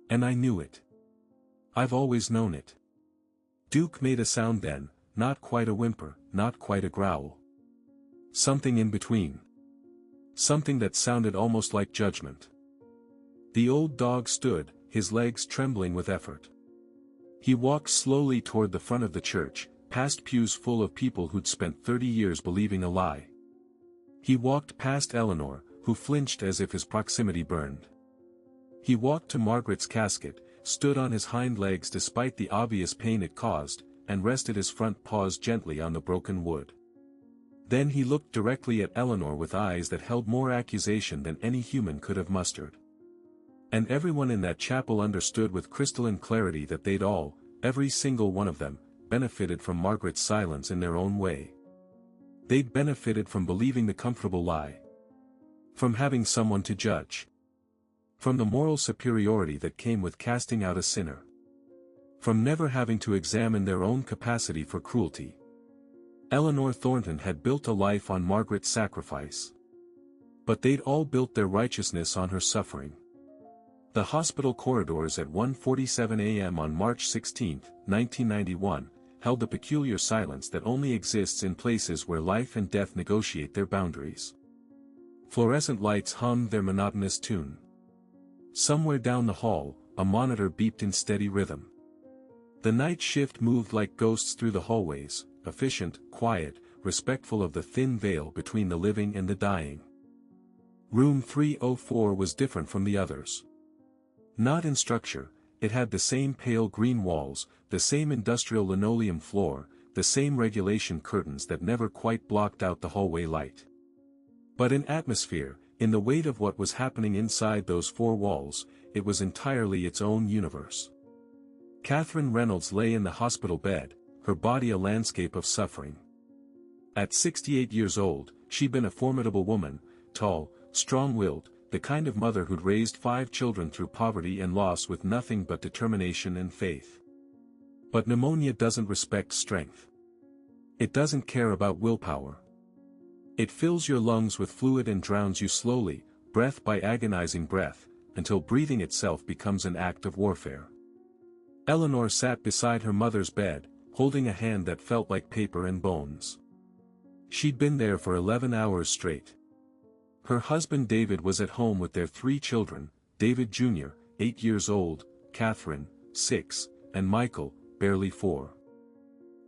And I knew it. I've always known it." Duke made a sound then, not quite a whimper, not quite a growl. Something in between. Something that sounded almost like judgment. The old dog stood, his legs trembling with effort. He walked slowly toward the front of the church, past pews full of people who'd spent 30 years believing a lie. He walked past Eleanor, who flinched as if his proximity burned. He walked to Margaret's casket, stood on his hind legs despite the obvious pain it caused, and rested his front paws gently on the broken wood. Then he looked directly at Eleanor with eyes that held more accusation than any human could have mustered. And everyone in that chapel understood with crystalline clarity that they'd all, every single one of them, benefited from Margaret's silence in their own way. They'd benefited from believing the comfortable lie. From having someone to judge. From the moral superiority that came with casting out a sinner. From never having to examine their own capacity for cruelty. Eleanor Thornton had built a life on Margaret's sacrifice. But they'd all built their righteousness on her suffering. The hospital corridors at 1:47 a.m. on March 16, 1991, held a peculiar silence that only exists in places where life and death negotiate their boundaries. Fluorescent lights hummed their monotonous tune. Somewhere down the hall, a monitor beeped in steady rhythm. The night shift moved like ghosts through the hallways, efficient, quiet, respectful of the thin veil between the living and the dying. Room 304 was different from the others. Not in structure, it had the same pale green walls, the same industrial linoleum floor, the same regulation curtains that never quite blocked out the hallway light. But in atmosphere, in the weight of what was happening inside those four walls, it was entirely its own universe. Catherine Reynolds lay in the hospital bed, her body a landscape of suffering. At 68 years old, she'd been a formidable woman, tall, strong-willed, the kind of mother who'd raised 5 children through poverty and loss with nothing but determination and faith. But pneumonia doesn't respect strength. It doesn't care about willpower. It fills your lungs with fluid and drowns you slowly, breath by agonizing breath, until breathing itself becomes an act of warfare. Eleanor sat beside her mother's bed, holding a hand that felt like paper and bones. She'd been there for 11 hours straight. Her husband David was at home with their 3 children, David Jr., 8 years old, Catherine, 6, and Michael, barely 4.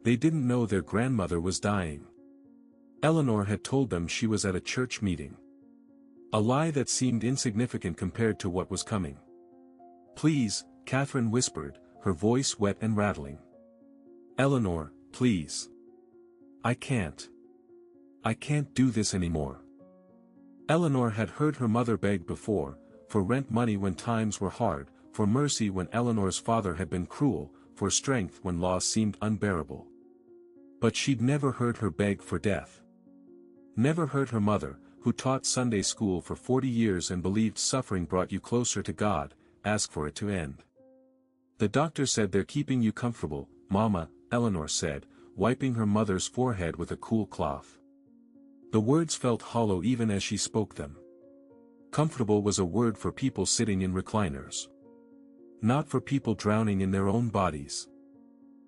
They didn't know their grandmother was dying. Eleanor had told them she was at a church meeting. A lie that seemed insignificant compared to what was coming. "Please," Catherine whispered, her voice wet and rattling. "Eleanor, please. I can't do this anymore." Eleanor had heard her mother beg before, for rent money when times were hard, for mercy when Eleanor's father had been cruel, for strength when loss seemed unbearable. But she'd never heard her beg for death. Never heard her mother, who taught Sunday school for 40 years and believed suffering brought you closer to God, ask for it to end. "The doctor said they're keeping you comfortable, Mama," Eleanor said, wiping her mother's forehead with a cool cloth. The words felt hollow even as she spoke them. Comfortable was a word for people sitting in recliners. Not for people drowning in their own bodies.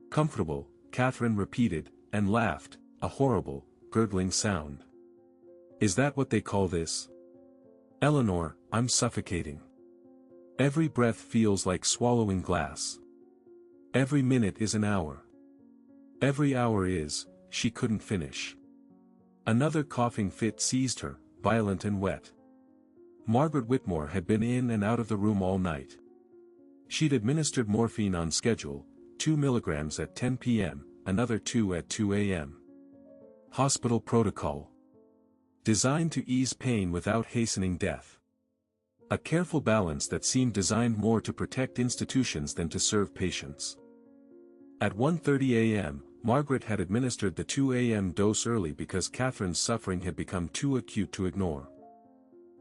Comfortable, Catherine repeated, and laughed, a horrible, gurgling sound. Is that what they call this? Eleanor, I'm suffocating. Every breath feels like swallowing glass. Every minute is an hour. Every hour is, she couldn't finish. Another coughing fit seized her, violent and wet. Margaret Whitmore had been in and out of the room all night. She'd administered morphine on schedule, 2 milligrams at 10 p.m., another 2 at 2 a.m. Hospital protocol. Designed to ease pain without hastening death. A careful balance that seemed designed more to protect institutions than to serve patients. At 1:30 a.m., Margaret had administered the 2 a.m. dose early because Catherine's suffering had become too acute to ignore.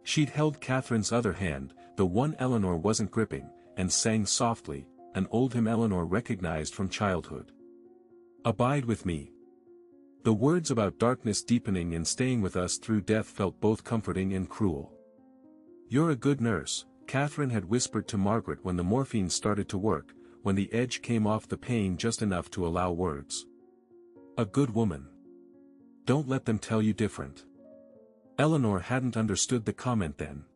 She'd held Catherine's other hand, the one Eleanor wasn't gripping, and sang softly, an old hymn Eleanor recognized from childhood. Abide with me. The words about darkness deepening and staying with us through death felt both comforting and cruel. You're a good nurse, Catherine had whispered to Margaret when the morphine started to work, when the edge came off the pain just enough to allow words. A good woman. Don't let them tell you different. Eleanor hadn't understood the comment then.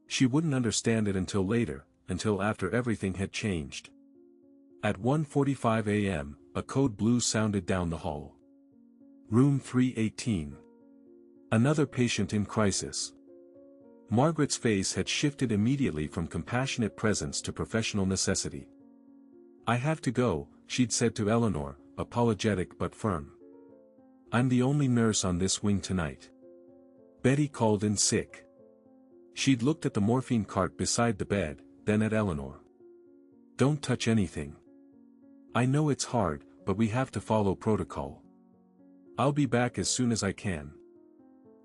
She wouldn't understand it until later, until after everything had changed. At 1:45 a.m., a code blue sounded down the hall. Room 318. Another patient in crisis. Margaret's face had shifted immediately from compassionate presence to professional necessity. I have to go, she'd said to Eleanor, apologetic but firm. I'm the only nurse on this wing tonight. Betty called in sick. She'd looked at the morphine cart beside the bed, then at Eleanor. Don't touch anything. I know it's hard, but we have to follow protocol. I'll be back as soon as I can.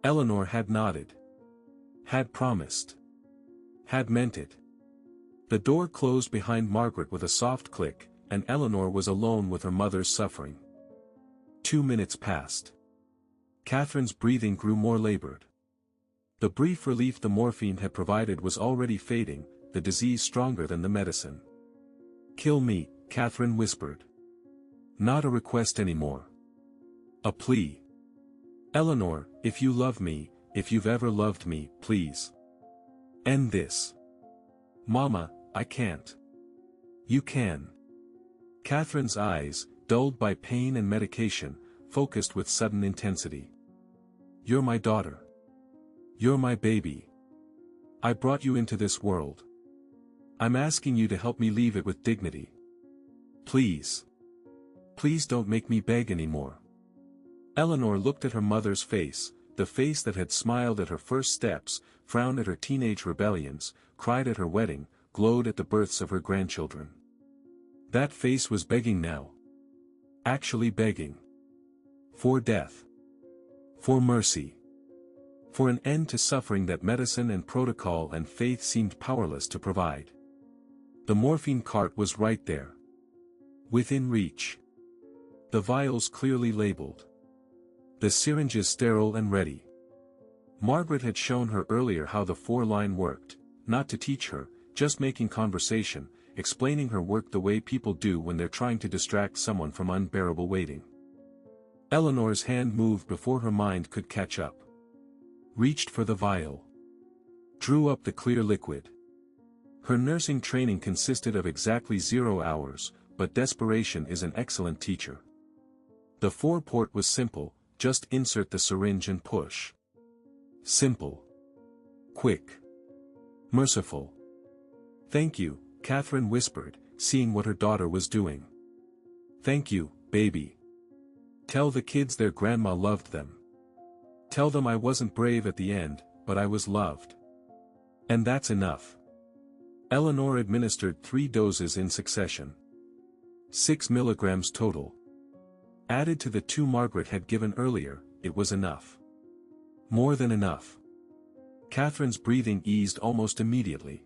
Eleanor had nodded. Had promised. Had meant it. The door closed behind Margaret with a soft click, and Eleanor was alone with her mother's suffering. 2 minutes passed. Catherine's breathing grew more labored. The brief relief the morphine had provided was already fading, the disease stronger than the medicine. Kill me, Catherine whispered. Not a request anymore. A plea. Eleanor, if you love me, if you've ever loved me, please. End this. Mama, I can't. You can. Catherine's eyes, dulled by pain and medication, focused with sudden intensity. You're my daughter. You're my baby. I brought you into this world. I'm asking you to help me leave it with dignity. Please. Please don't make me beg anymore. Eleanor looked at her mother's face, the face that had smiled at her first steps, frowned at her teenage rebellions, cried at her wedding, glowed at the births of her grandchildren. That face was begging now. Actually begging. For death. For mercy. For an end to suffering that medicine and protocol and faith seemed powerless to provide. The morphine cart was right there. Within reach. The vials clearly labeled. The syringes sterile and ready. Margaret had shown her earlier how the 4-line worked, not to teach her, just making conversation, explaining her work the way people do when they're trying to distract someone from unbearable waiting. Eleanor's hand moved before her mind could catch up. Reached for the vial. Drew up the clear liquid. Her nursing training consisted of exactly 0 hours, but desperation is an excellent teacher. The 4-port was simple, just insert the syringe and push. Simple. Quick. Merciful. Thank you, Catherine whispered, seeing what her daughter was doing. Thank you, baby. Tell the kids their grandma loved them. Tell them I wasn't brave at the end, but I was loved. And that's enough. Eleanor administered 3 doses in succession. 6 milligrams total. Added to the 2 Margaret had given earlier, it was enough. More than enough. Catherine's breathing eased almost immediately.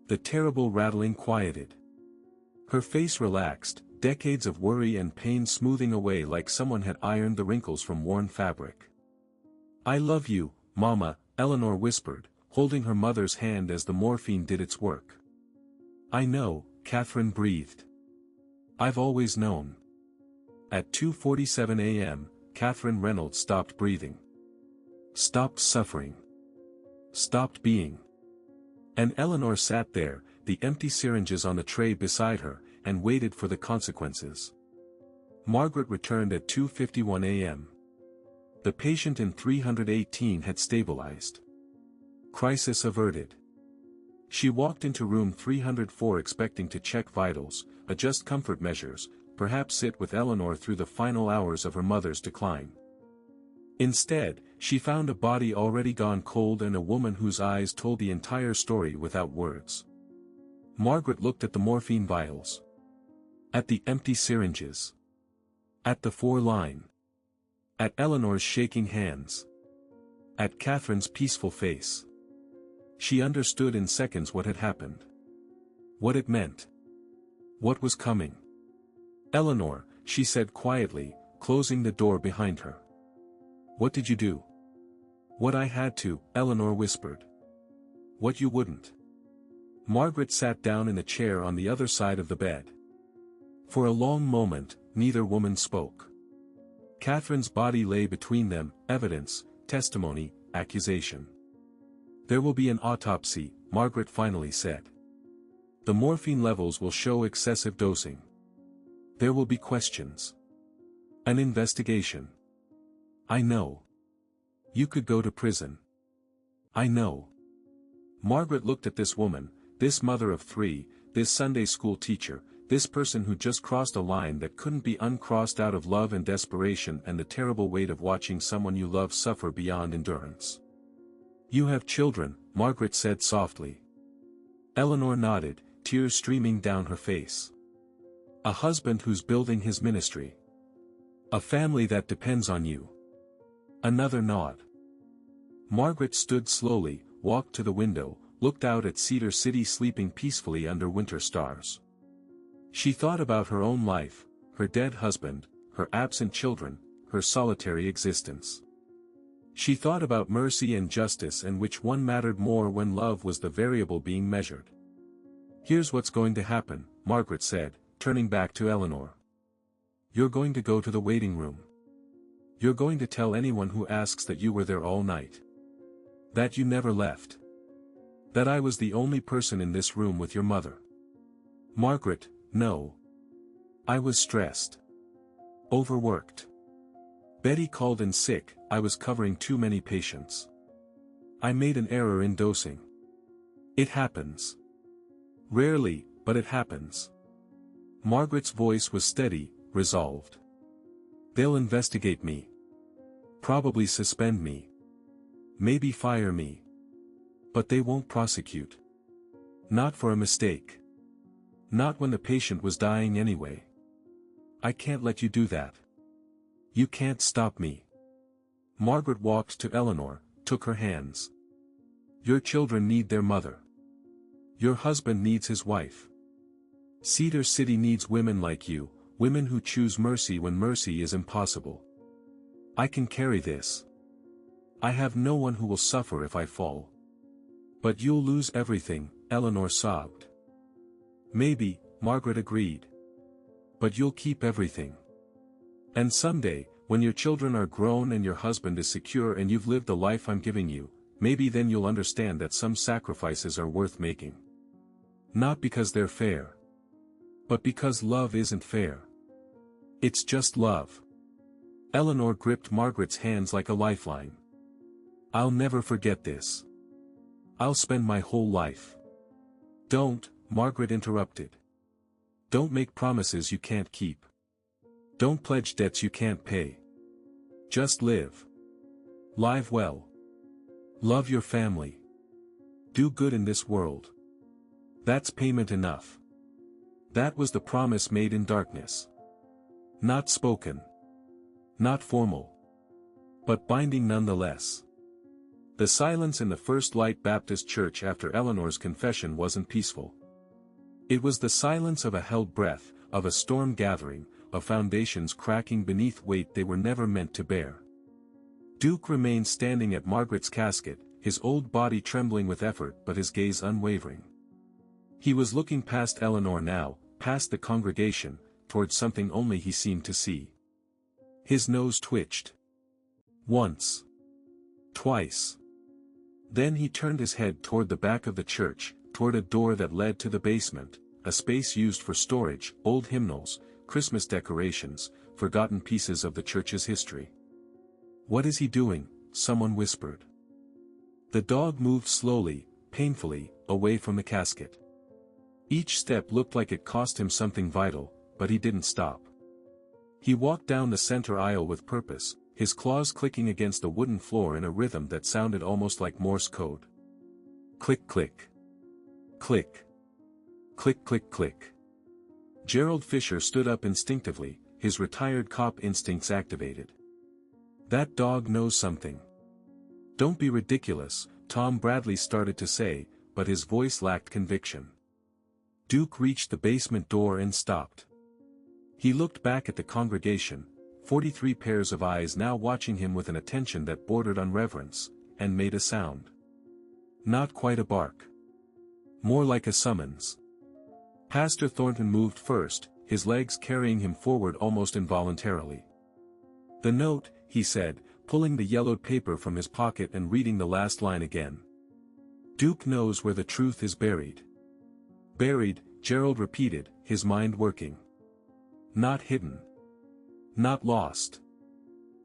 The terrible rattling quieted. Her face relaxed, decades of worry and pain smoothing away like someone had ironed the wrinkles from worn fabric. I love you, Mama, Eleanor whispered, holding her mother's hand as the morphine did its work. I know, Catherine breathed. I've always known. At 2:47 a.m., Catherine Reynolds stopped breathing. Stopped suffering. Stopped being. And Eleanor sat there, the empty syringes on the tray beside her, and waited for the consequences. Margaret returned at 2:51 a.m. The patient in 318 had stabilized. Crisis averted. She walked into room 304 expecting to check vitals, adjust comfort measures, perhaps sit with Eleanor through the final hours of her mother's decline. Instead, she found a body already gone cold and a woman whose eyes told the entire story without words. Margaret looked at the morphine vials. At the empty syringes. At the 4-line. At Eleanor's shaking hands. At Catherine's peaceful face. She understood in seconds what had happened. What it meant. What was coming. Eleanor, she said quietly, closing the door behind her. What did you do? What I had to, Eleanor whispered. What you wouldn't. Margaret sat down in a chair on the other side of the bed. For a long moment, neither woman spoke. Catherine's body lay between them, evidence, testimony, accusation. There will be an autopsy, Margaret finally said. The morphine levels will show excessive dosing. There will be questions. An investigation. I know. You could go to prison. I know. Margaret looked at this woman, this mother of 3, this Sunday school teacher, this person who just crossed a line that couldn't be uncrossed out of love and desperation and the terrible weight of watching someone you love suffer beyond endurance. You have children, Margaret said softly. Eleanor nodded, tears streaming down her face. A husband who's building his ministry. A family that depends on you. Another nod. Margaret stood slowly, walked to the window, looked out at Cedar City sleeping peacefully under winter stars. She thought about her own life, her dead husband, her absent children, her solitary existence. She thought about mercy and justice and which one mattered more when love was the variable being measured. Here's what's going to happen, Margaret said, turning back to Eleanor. You're going to go to the waiting room. You're going to tell anyone who asks that you were there all night. That you never left. That I was the only person in this room with your mother. Margaret, no. I was stressed. Overworked. Betty called in sick, I was covering too many patients. I made an error in dosing. It happens. Rarely, but it happens. Margaret's voice was steady, resolved. They'll investigate me. Probably suspend me. Maybe fire me. But they won't prosecute. Not for a mistake. Not when the patient was dying anyway. I can't let you do that. You can't stop me. Margaret walked to Eleanor, took her hands. Your children need their mother. Your husband needs his wife. Cedar City needs women like you, women who choose mercy when mercy is impossible. I can carry this. I have no one who will suffer if I fall. But you'll lose everything, Eleanor sobbed. Maybe, Margaret agreed. But you'll keep everything. And someday, when your children are grown and your husband is secure and you've lived the life I'm giving you, maybe then you'll understand that some sacrifices are worth making. Not because they're fair. But because love isn't fair. It's just love. Eleanor gripped Margaret's hands like a lifeline. I'll never forget this. I'll spend my whole life. Don't, Margaret interrupted. Don't make promises you can't keep. Don't pledge debts you can't pay. Just live. Live well. Love your family. Do good in this world. That's payment enough. That was the promise made in darkness. Not spoken. Not formal. But binding nonetheless. The silence in the First Light Baptist Church after Eleanor's confession wasn't peaceful. It was the silence of a held breath, of a storm gathering, of foundations cracking beneath weight they were never meant to bear. Duke remained standing at Margaret's casket, his old body trembling with effort but his gaze unwavering. He was looking past Eleanor now, past the congregation, towards something only he seemed to see. His nose twitched. Once. Twice. Then he turned his head toward the back of the church, toward a door that led to the basement, a space used for storage, old hymnals, Christmas decorations, forgotten pieces of the church's history. "What is he doing?" someone whispered. The dog moved slowly, painfully, away from the casket. Each step looked like it cost him something vital, but he didn't stop. He walked down the center aisle with purpose, his claws clicking against the wooden floor in a rhythm that sounded almost like Morse code. Click click. Click. Click click click. Gerald Fisher stood up instinctively, his retired cop instincts activated. "That dog knows something." "Don't be ridiculous," Tom Bradley started to say, but his voice lacked conviction. Duke reached the basement door and stopped. He looked back at the congregation, 43 pairs of eyes now watching him with an attention that bordered on reverence, and made a sound. Not quite a bark. More like a summons. Pastor Thornton moved first, his legs carrying him forward almost involuntarily. "The note," he said, pulling the yellowed paper from his pocket and reading the last line again. "Duke knows where the truth is buried." "Buried," Gerald repeated, his mind working. "Not hidden. Not lost.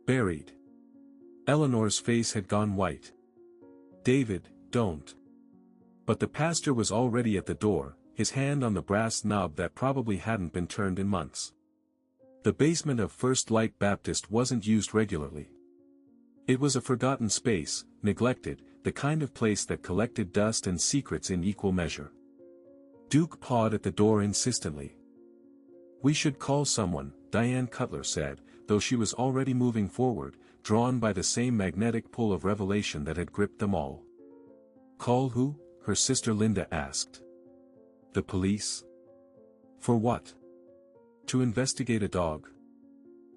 Buried." Eleanor's face had gone white. "David, don't." But the pastor was already at the door, his hand on the brass knob that probably hadn't been turned in months. The basement of First Light Baptist wasn't used regularly. It was a forgotten space, neglected, the kind of place that collected dust and secrets in equal measure. Duke pawed at the door insistently. "We should call someone," Diane Cutler said, though she was already moving forward, drawn by the same magnetic pull of revelation that had gripped them all. "Call who?" her sister Linda asked. "The police?" "For what?" "To investigate a dog."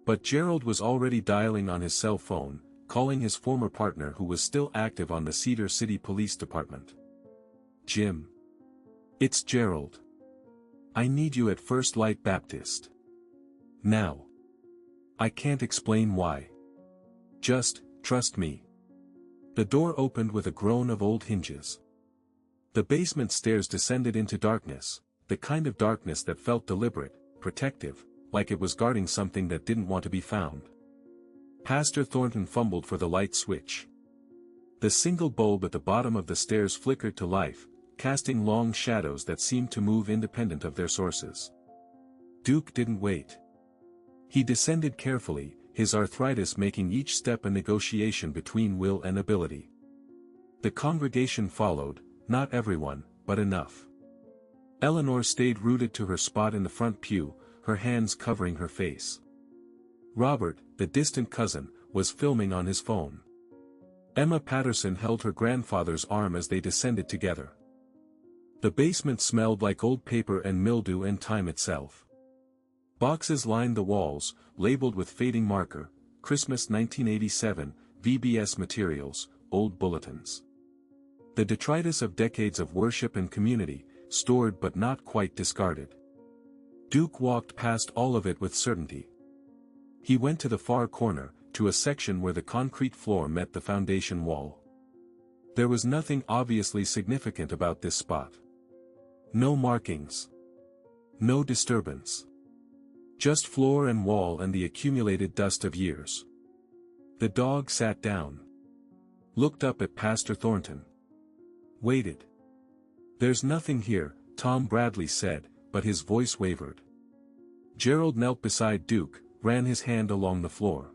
But Gerald was already dialing on his cell phone, calling his former partner who was still active on the Cedar City Police Department. "Jim. It's Gerald. I need you at First Light Baptist. Now. I can't explain why. Just, trust me." The door opened with a groan of old hinges. The basement stairs descended into darkness, the kind of darkness that felt deliberate, protective, like it was guarding something that didn't want to be found. Pastor Thornton fumbled for the light switch. The single bulb at the bottom of the stairs flickered to life, casting long shadows that seemed to move independent of their sources. Duke didn't wait. He descended carefully, his arthritis making each step a negotiation between will and ability. The congregation followed, not everyone, but enough. Eleanor stayed rooted to her spot in the front pew, her hands covering her face. Robert, the distant cousin, was filming on his phone. Emma Patterson held her grandfather's arm as they descended together. The basement smelled like old paper and mildew and time itself. Boxes lined the walls, labeled with fading marker, Christmas 1987, VBS materials, old bulletins. The detritus of decades of worship and community, stored but not quite discarded. Duke walked past all of it with certainty. He went to the far corner, to a section where the concrete floor met the foundation wall. There was nothing obviously significant about this spot. No markings. No disturbance. Just floor and wall and the accumulated dust of years. The dog sat down. Looked up at Pastor Thornton. Waited. "There's nothing here," Tom Bradley said, but his voice wavered. Gerald knelt beside Duke, ran his hand along the floor.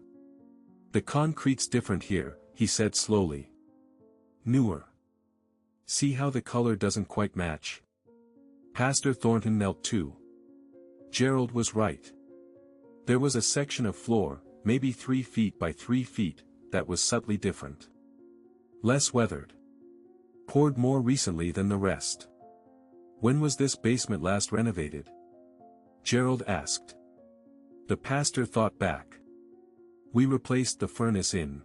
"The concrete's different here," he said slowly. "Newer. See how the color doesn't quite match?" Pastor Thornton knelt too. Gerald was right. There was a section of floor, maybe 3 feet by 3 feet, that was subtly different. Less weathered. Poured more recently than the rest. "When was this basement last renovated?" Gerald asked. The pastor thought back. "We replaced the furnace in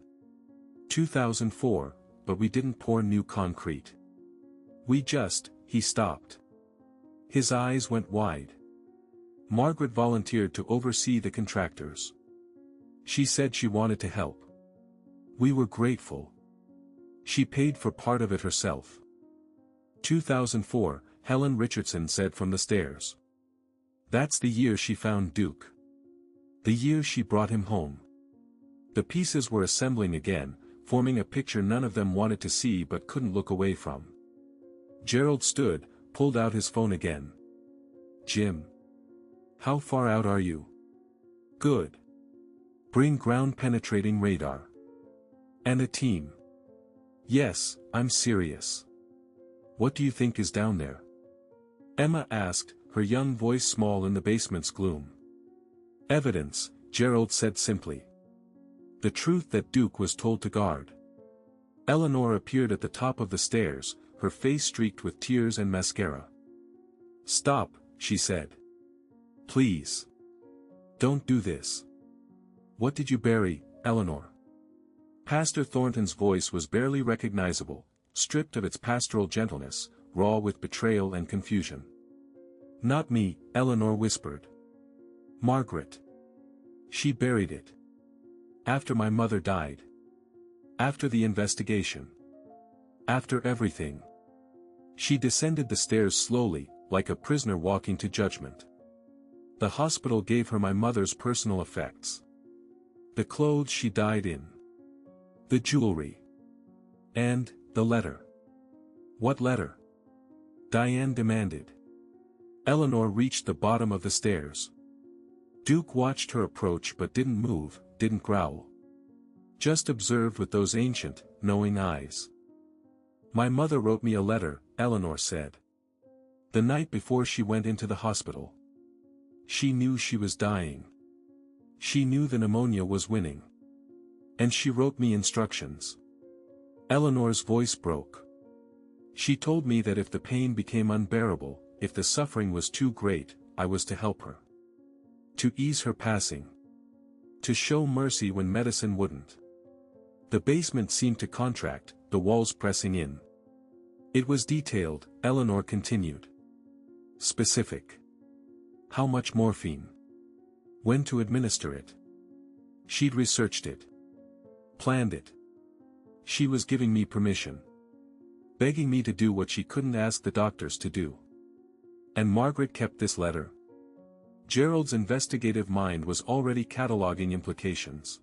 2004, but we didn't pour new concrete. He stopped. His eyes went wide. Margaret volunteered to oversee the contractors. She said she wanted to help. We were grateful. She paid for part of it herself. 2004, Helen Richardson said from the stairs. That's the year she found Duke. The year she brought him home. The pieces were assembling again, forming a picture none of them wanted to see but couldn't look away from. Gerald stood, pulled out his phone again. Jim. How far out are you? Good. Bring ground-penetrating radar. And a team. Yes, I'm serious. What do you think is down there? Emma asked, her young voice small in the basement's gloom. Evidence, Gerald said simply. The truth that Duke was told to guard. Eleanor appeared at the top of the stairs, her face streaked with tears and mascara. Stop, she said. Please. Don't do this. What did you bury, Eleanor? Pastor Thornton's voice was barely recognizable, stripped of its pastoral gentleness, raw with betrayal and confusion. Not me, Eleanor whispered. Margaret. She buried it. After my mother died. After the investigation. After everything. She descended the stairs slowly, like a prisoner walking to judgment. The hospital gave her my mother's personal effects. The clothes she died in. The jewelry. And, the letter. What letter? Diane demanded. Eleanor reached the bottom of the stairs. Duke watched her approach but didn't move, didn't growl. Just observed with those ancient, knowing eyes. My mother wrote me a letter, Eleanor said. The night before she went into the hospital. She knew she was dying. She knew the pneumonia was winning. And she wrote me instructions. Eleanor's voice broke. She told me that if the pain became unbearable, if the suffering was too great, I was to help her. To ease her passing. To show mercy when medicine wouldn't. The basement seemed to contract, the walls pressing in. It was detailed, Eleanor continued. Specific. How much morphine? When to administer it? She'd researched it. Planned it. She was giving me permission. Begging me to do what she couldn't ask the doctors to do. And Margaret kept this letter. Gerald's investigative mind was already cataloging implications.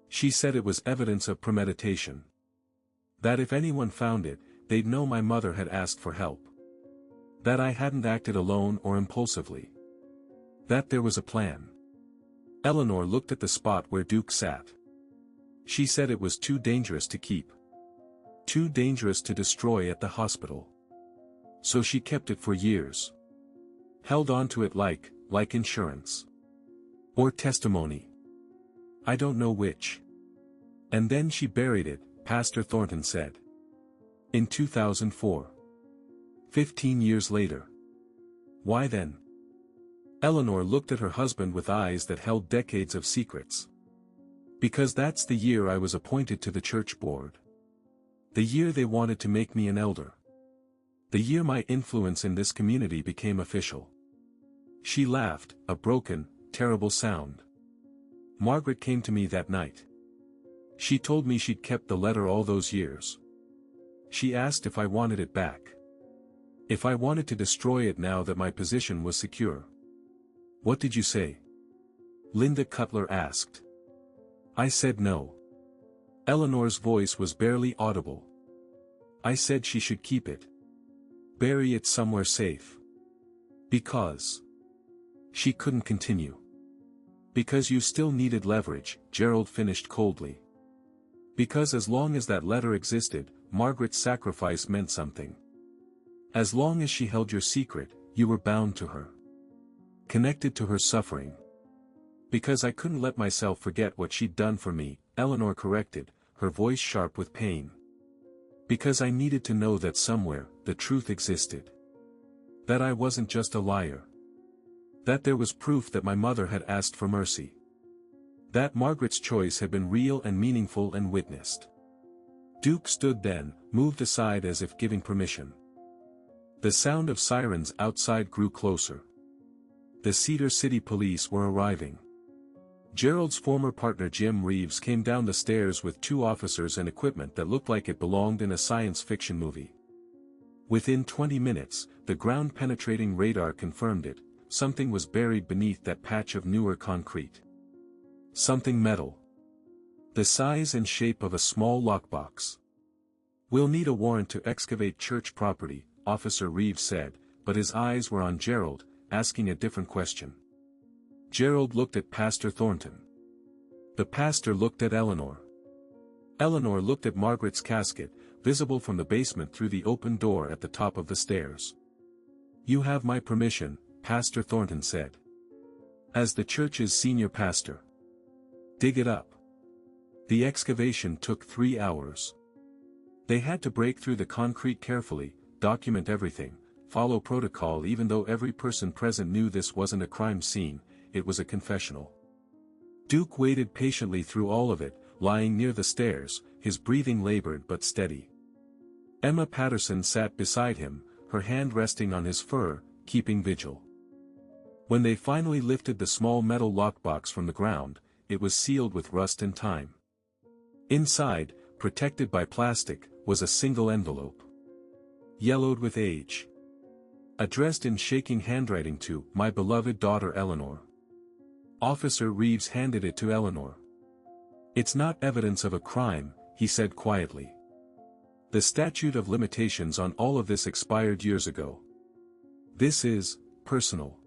She said it was evidence of premeditation. That if anyone found it, they'd know my mother had asked for help. That I hadn't acted alone or impulsively. That there was a plan. Eleanor looked at the spot where Duke sat. She said it was too dangerous to keep. Too dangerous to destroy at the hospital. So she kept it for years. Held on to it like insurance. Or testimony. I don't know which. And then she buried it, Pastor Thornton said. In 2004. 15 years later. Why then? Eleanor looked at her husband with eyes that held decades of secrets. Because that's the year I was appointed to the church board. The year they wanted to make me an elder. The year my influence in this community became official. She laughed, a broken, terrible sound. Margaret came to me that night. She told me she'd kept the letter all those years. She asked if I wanted it back. If I wanted to destroy it now that my position was secure. What did you say? Linda Cutler asked. I said no. Eleanor's voice was barely audible. I said she should keep it. Bury it somewhere safe. Because. She couldn't continue. Because you still needed leverage, Gerald finished coldly. Because as long as that letter existed, Margaret's sacrifice meant something. As long as she held your secret, you were bound to her. Connected to her suffering. Because I couldn't let myself forget what she'd done for me, Eleanor corrected, her voice sharp with pain. Because I needed to know that somewhere, the truth existed. That I wasn't just a liar. That there was proof that my mother had asked for mercy. That Margaret's choice had been real and meaningful and witnessed. Duke stood then, moved aside as if giving permission. The sound of sirens outside grew closer. The Cedar City police were arriving. Gerald's former partner Jim Reeves came down the stairs with 2 officers and equipment that looked like it belonged in a science fiction movie. Within 20 minutes, the ground-penetrating radar confirmed it. Something was buried beneath that patch of newer concrete. Something metal. The size and shape of a small lockbox. "We'll need a warrant to excavate church property," Officer Reeves said, but his eyes were on Gerald, asking a different question. Gerald looked at Pastor Thornton. The pastor looked at Eleanor. Eleanor looked at Margaret's casket, visible from the basement through the open door at the top of the stairs. "You have my permission," Pastor Thornton said. "As the church's senior pastor. Dig it up." The excavation took 3 hours. They had to break through the concrete carefully, document everything, follow protocol even though every person present knew this wasn't a crime scene, it was a confessional. Duke waited patiently through all of it, lying near the stairs, his breathing labored but steady. Emma Patterson sat beside him, her hand resting on his fur, keeping vigil. When they finally lifted the small metal lockbox from the ground, it was sealed with rust and time. Inside, protected by plastic, was a single envelope. Yellowed with age. Addressed in shaking handwriting to "My beloved daughter Eleanor." Officer Reeves handed it to Eleanor. "It's not evidence of a crime," he said quietly. "The statute of limitations on all of this expired years ago. This is personal."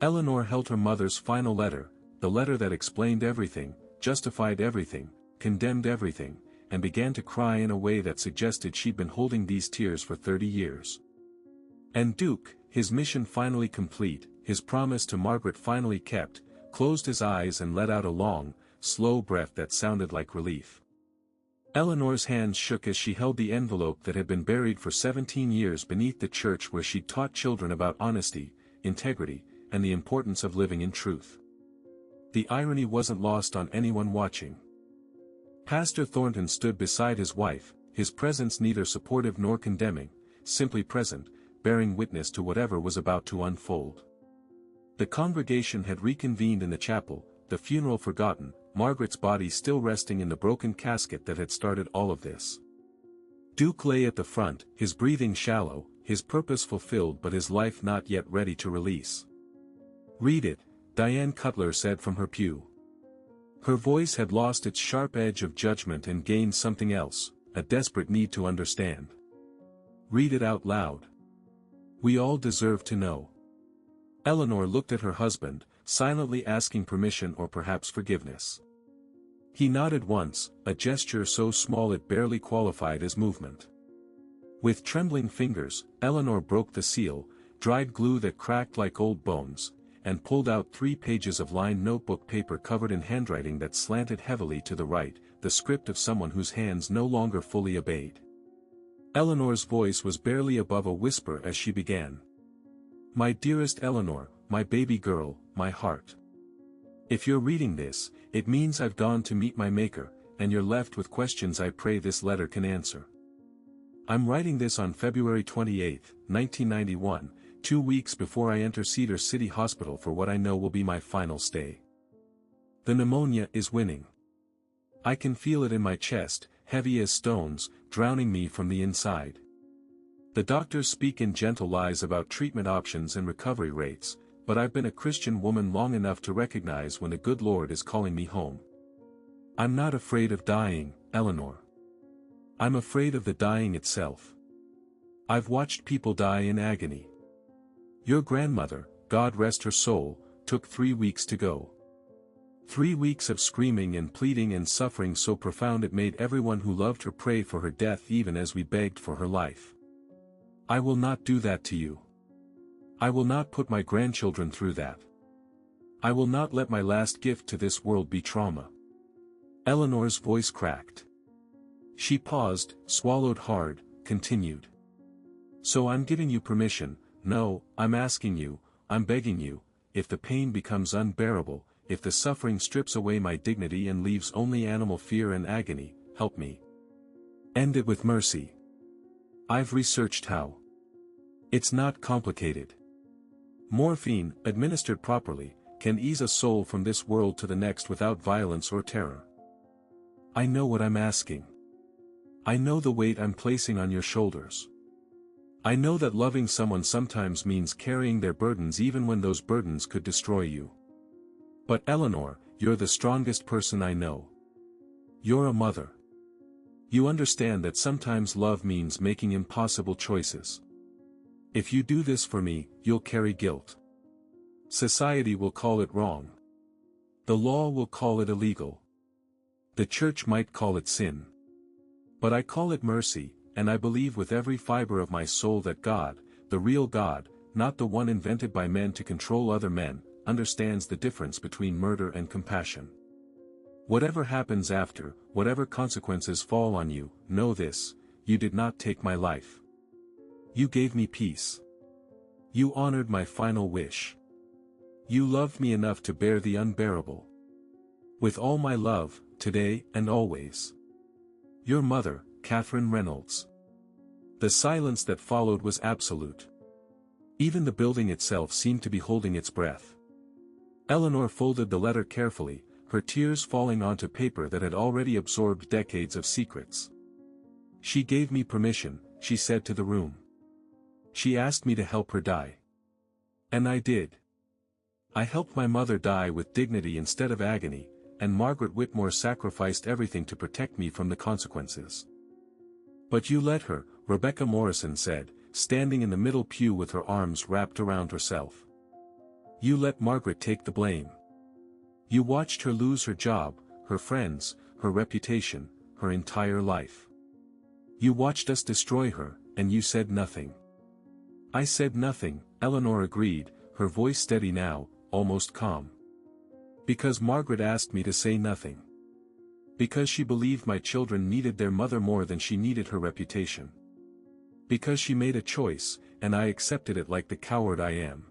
Eleanor held her mother's final letter, the letter that explained everything, justified everything, condemned everything, and began to cry in a way that suggested she'd been holding these tears for 30 years. And Duke, his mission finally complete, his promise to Margaret finally kept, closed his eyes and let out a long, slow breath that sounded like relief. Eleanor's hands shook as she held the envelope that had been buried for 17 years beneath the church where she'd taught children about honesty, integrity, and the importance of living in truth. The irony wasn't lost on anyone watching. Pastor Thornton stood beside his wife, his presence neither supportive nor condemning, simply present, bearing witness to whatever was about to unfold. The congregation had reconvened in the chapel, the funeral forgotten, Margaret's body still resting in the broken casket that had started all of this. Duke lay at the front, his breathing shallow, his purpose fulfilled but his life not yet ready to release. "Read it," Diane Cutler said from her pew. Her voice had lost its sharp edge of judgment and gained something else, a desperate need to understand. "Read it out loud. We all deserve to know." Eleanor looked at her husband, silently asking permission or perhaps forgiveness. He nodded once, a gesture so small it barely qualified as movement. With trembling fingers, Eleanor broke the seal, dried glue that cracked like old bones, and pulled out 3 pages of lined notebook paper covered in handwriting that slanted heavily to the right, the script of someone whose hands no longer fully obeyed. Eleanor's voice was barely above a whisper as she began. "My dearest Eleanor, my baby girl, my heart. If you're reading this, it means I've gone to meet my Maker, and you're left with questions I pray this letter can answer. I'm writing this on February 28, 1991, 2 weeks before I enter Cedar City Hospital for what I know will be my final stay. The pneumonia is winning. I can feel it in my chest, heavy as stones, drowning me from the inside. The doctors speak in gentle lies about treatment options and recovery rates, but I've been a Christian woman long enough to recognize when the good Lord is calling me home. I'm not afraid of dying, Eleanor. I'm afraid of the dying itself. I've watched people die in agony. Your grandmother, God rest her soul, took 3 weeks to go. 3 weeks of screaming and pleading and suffering so profound it made everyone who loved her pray for her death even as we begged for her life. I will not do that to you. I will not put my grandchildren through that. I will not let my last gift to this world be trauma." Eleanor's voice cracked. She paused, swallowed hard, continued. "So I'm giving you permission. No, I'm asking you, I'm begging you, if the pain becomes unbearable, if the suffering strips away my dignity and leaves only animal fear and agony, help me. End it with mercy. I've researched how. It's not complicated. Morphine, administered properly, can ease a soul from this world to the next without violence or terror. I know what I'm asking. I know the weight I'm placing on your shoulders. I know that loving someone sometimes means carrying their burdens even when those burdens could destroy you. But Eleanor, you're the strongest person I know. You're a mother. You understand that sometimes love means making impossible choices. If you do this for me, you'll carry guilt. Society will call it wrong. The law will call it illegal. The church might call it sin. But I call it mercy, and I believe with every fiber of my soul that God, the real God, not the one invented by men to control other men, understands the difference between murder and compassion. Whatever happens after, whatever consequences fall on you, know this: you did not take my life. You gave me peace. You honored my final wish. You loved me enough to bear the unbearable. With all my love, today and always. Your mother, Catherine Reynolds. The silence that followed was absolute. Even the building itself seemed to be holding its breath. Eleanor folded the letter carefully, her tears falling onto paper that had already absorbed decades of secrets. She gave me permission, she said to the room. She asked me to help her die. And I did. I helped my mother die with dignity instead of agony, and Margaret Whitmore sacrificed everything to protect me from the consequences. But you let her, Rebecca Morrison said, standing in the middle pew with her arms wrapped around herself. You let Margaret take the blame. You watched her lose her job, her friends, her reputation, her entire life. You watched us destroy her, and you said nothing. I said nothing, Eleanor agreed, her voice steady now, almost calm. Because Margaret asked me to say nothing. Because she believed my children needed their mother more than she needed her reputation. Because she made a choice, and I accepted it like the coward I am.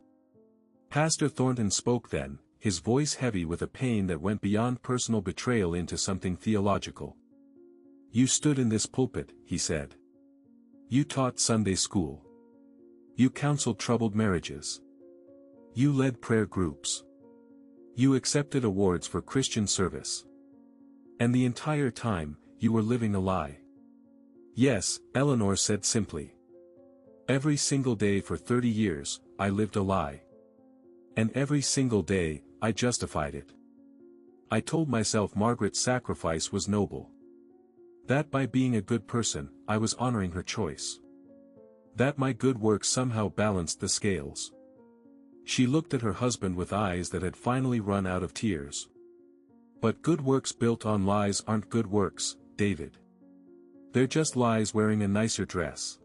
Pastor Thornton spoke then, his voice heavy with a pain that went beyond personal betrayal into something theological. You stood in this pulpit, he said. You taught Sunday school. You counseled troubled marriages. You led prayer groups. You accepted awards for Christian service. And the entire time, you were living a lie. Yes, Eleanor said simply. Every single day for 30 years, I lived a lie. And every single day, I justified it. I told myself Margaret's sacrifice was noble. That by being a good person, I was honoring her choice. That my good works somehow balanced the scales. She looked at her husband with eyes that had finally run out of tears. But good works built on lies aren't good works, David. They're just lies wearing a nicer dress.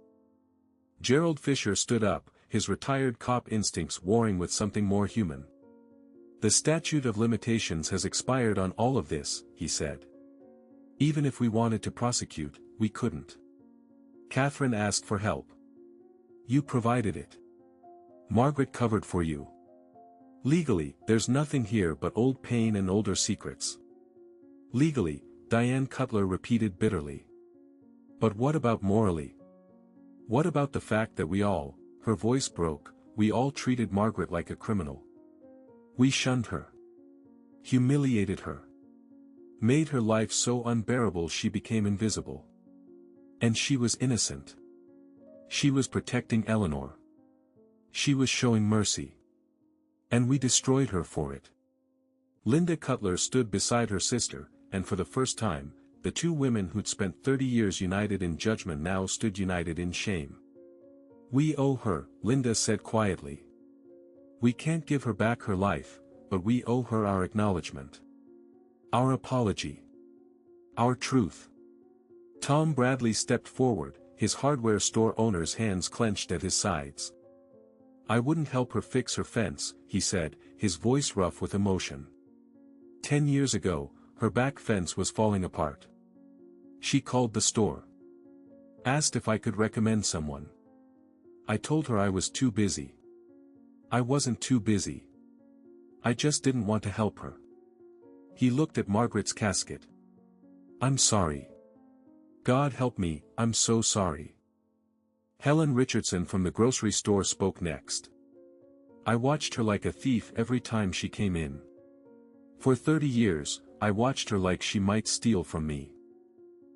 Gerald Fisher stood up, his retired cop instincts warring with something more human. The statute of limitations has expired on all of this, he said. Even if we wanted to prosecute, we couldn't. Catherine asked for help. You provided it. Margaret covered for you. Legally, there's nothing here but old pain and older secrets. Legally, Diane Cutler repeated bitterly. But what about morally? What about the fact that we all, her voice broke, we all treated Margaret like a criminal? We shunned her. Humiliated her. Made her life so unbearable she became invisible. And she was innocent. She was protecting Eleanor. She was showing mercy. And we destroyed her for it. Linda Cutler stood beside her sister, and for the first time, the two women who'd spent 30 years united in judgment now stood united in shame. We owe her, Linda said quietly. We can't give her back her life, but we owe her our acknowledgement. Our apology. Our truth. Tom Bradley stepped forward, his hardware store owner's hands clenched at his sides. I wouldn't help her fix her fence, he said, his voice rough with emotion. 10 years ago, her back fence was falling apart. She called the store. Asked if I could recommend someone. I told her I was too busy. I wasn't too busy. I just didn't want to help her. He looked at Margaret's casket. I'm sorry. God help me, I'm so sorry. Helen Richardson from the grocery store spoke next. I watched her like a thief every time she came in. For 30 years, I watched her like she might steal from me.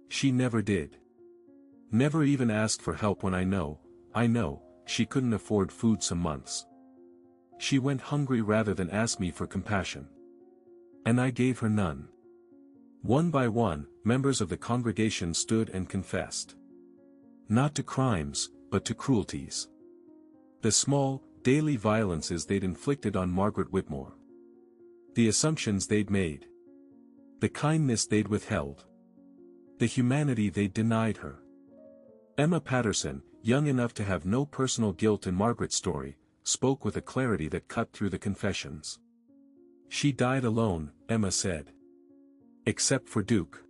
She never did. Never even asked for help when I know, she couldn't afford food some months. She went hungry rather than ask me for compassion. And I gave her none. One by one, members of the congregation stood and confessed. Not to crimes, but to cruelties. The small, daily violences they'd inflicted on Margaret Whitmore. The assumptions they'd made. The kindness they'd withheld. The humanity they'd denied her. Emma Patterson, young enough to have no personal guilt in Margaret's story, spoke with a clarity that cut through the confessions. She died alone, Emma said. Except for Duke.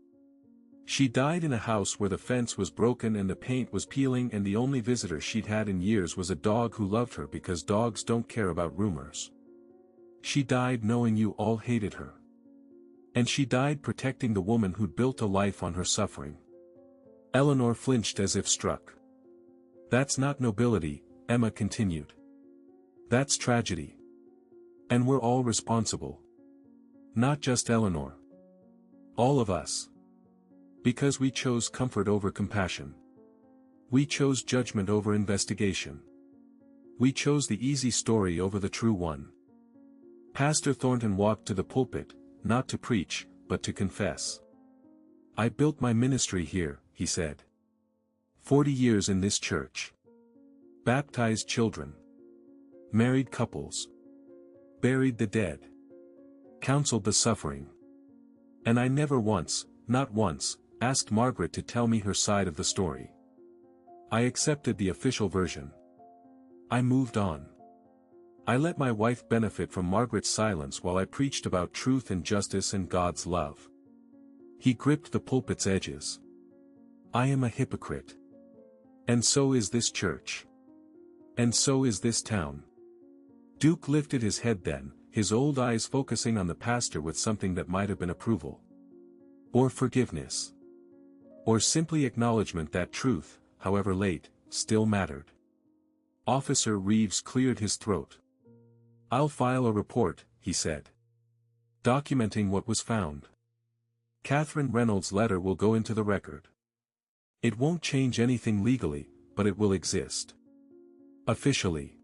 She died in a house where the fence was broken and the paint was peeling, and the only visitor she'd had in years was a dog who loved her because dogs don't care about rumors. She died knowing you all hated her. And she died protecting the woman who'd built a life on her suffering. Eleanor flinched as if struck. That's not nobility, Emma continued. That's tragedy. And we're all responsible. Not just Eleanor. All of us. Because we chose comfort over compassion. We chose judgment over investigation. We chose the easy story over the true one. Pastor Thornton walked to the pulpit, not to preach, but to confess. I built my ministry here, he said. 40 years in this church. Baptized children. Married couples. Buried the dead. Counseled the suffering. And I never once, not once, asked Margaret to tell me her side of the story. I accepted the official version. I moved on. I let my wife benefit from Margaret's silence while I preached about truth and justice and God's love. He gripped the pulpit's edges. I am a hypocrite. And so is this church. And so is this town. Duke lifted his head then, his old eyes focusing on the pastor with something that might have been approval. Or forgiveness. Or simply acknowledgement that truth, however late, still mattered. Officer Reeves cleared his throat. I'll file a report, he said. Documenting what was found. Catherine Reynolds' letter will go into the record. It won't change anything legally, but it will exist. Officially.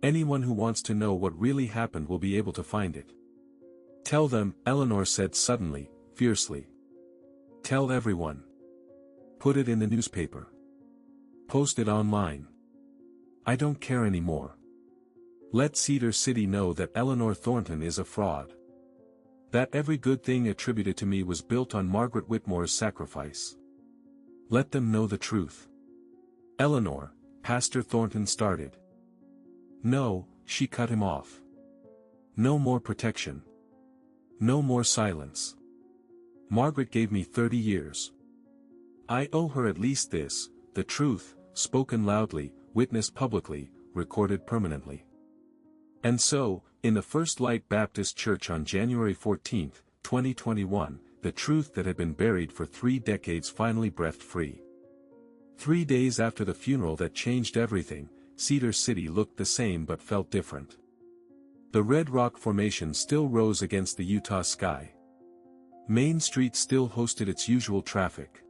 Anyone who wants to know what really happened will be able to find it. Tell them, Eleanor said suddenly, fiercely. Tell everyone. Put it in the newspaper. Post it online. I don't care anymore. Let Cedar City know that Eleanor Thornton is a fraud. That every good thing attributed to me was built on Margaret Whitmore's sacrifice. Let them know the truth. Eleanor, Pastor Thornton started. No, she cut him off. No more protection. No more silence. Margaret gave me 30 years. I owe her at least this, the truth, spoken loudly, witnessed publicly, recorded permanently. And so, in the First Light Baptist Church on January 14, 2021, the truth that had been buried for 3 decades finally breathed free. 3 days after the funeral that changed everything, Cedar City looked the same but felt different. The Red Rock Formation still rose against the Utah sky. Main Street still hosted its usual traffic.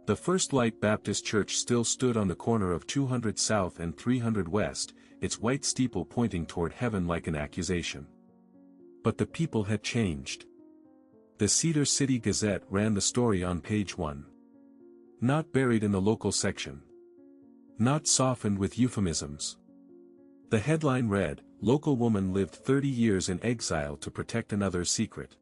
The First Light Baptist Church still stood on the corner of 200 South and 300 West, its white steeple pointing toward heaven like an accusation. But the people had changed. The Cedar City Gazette ran the story on page 1. Not buried in the local section. Not softened with euphemisms. The headline read, Local woman lived 30 years in exile to protect another's secret.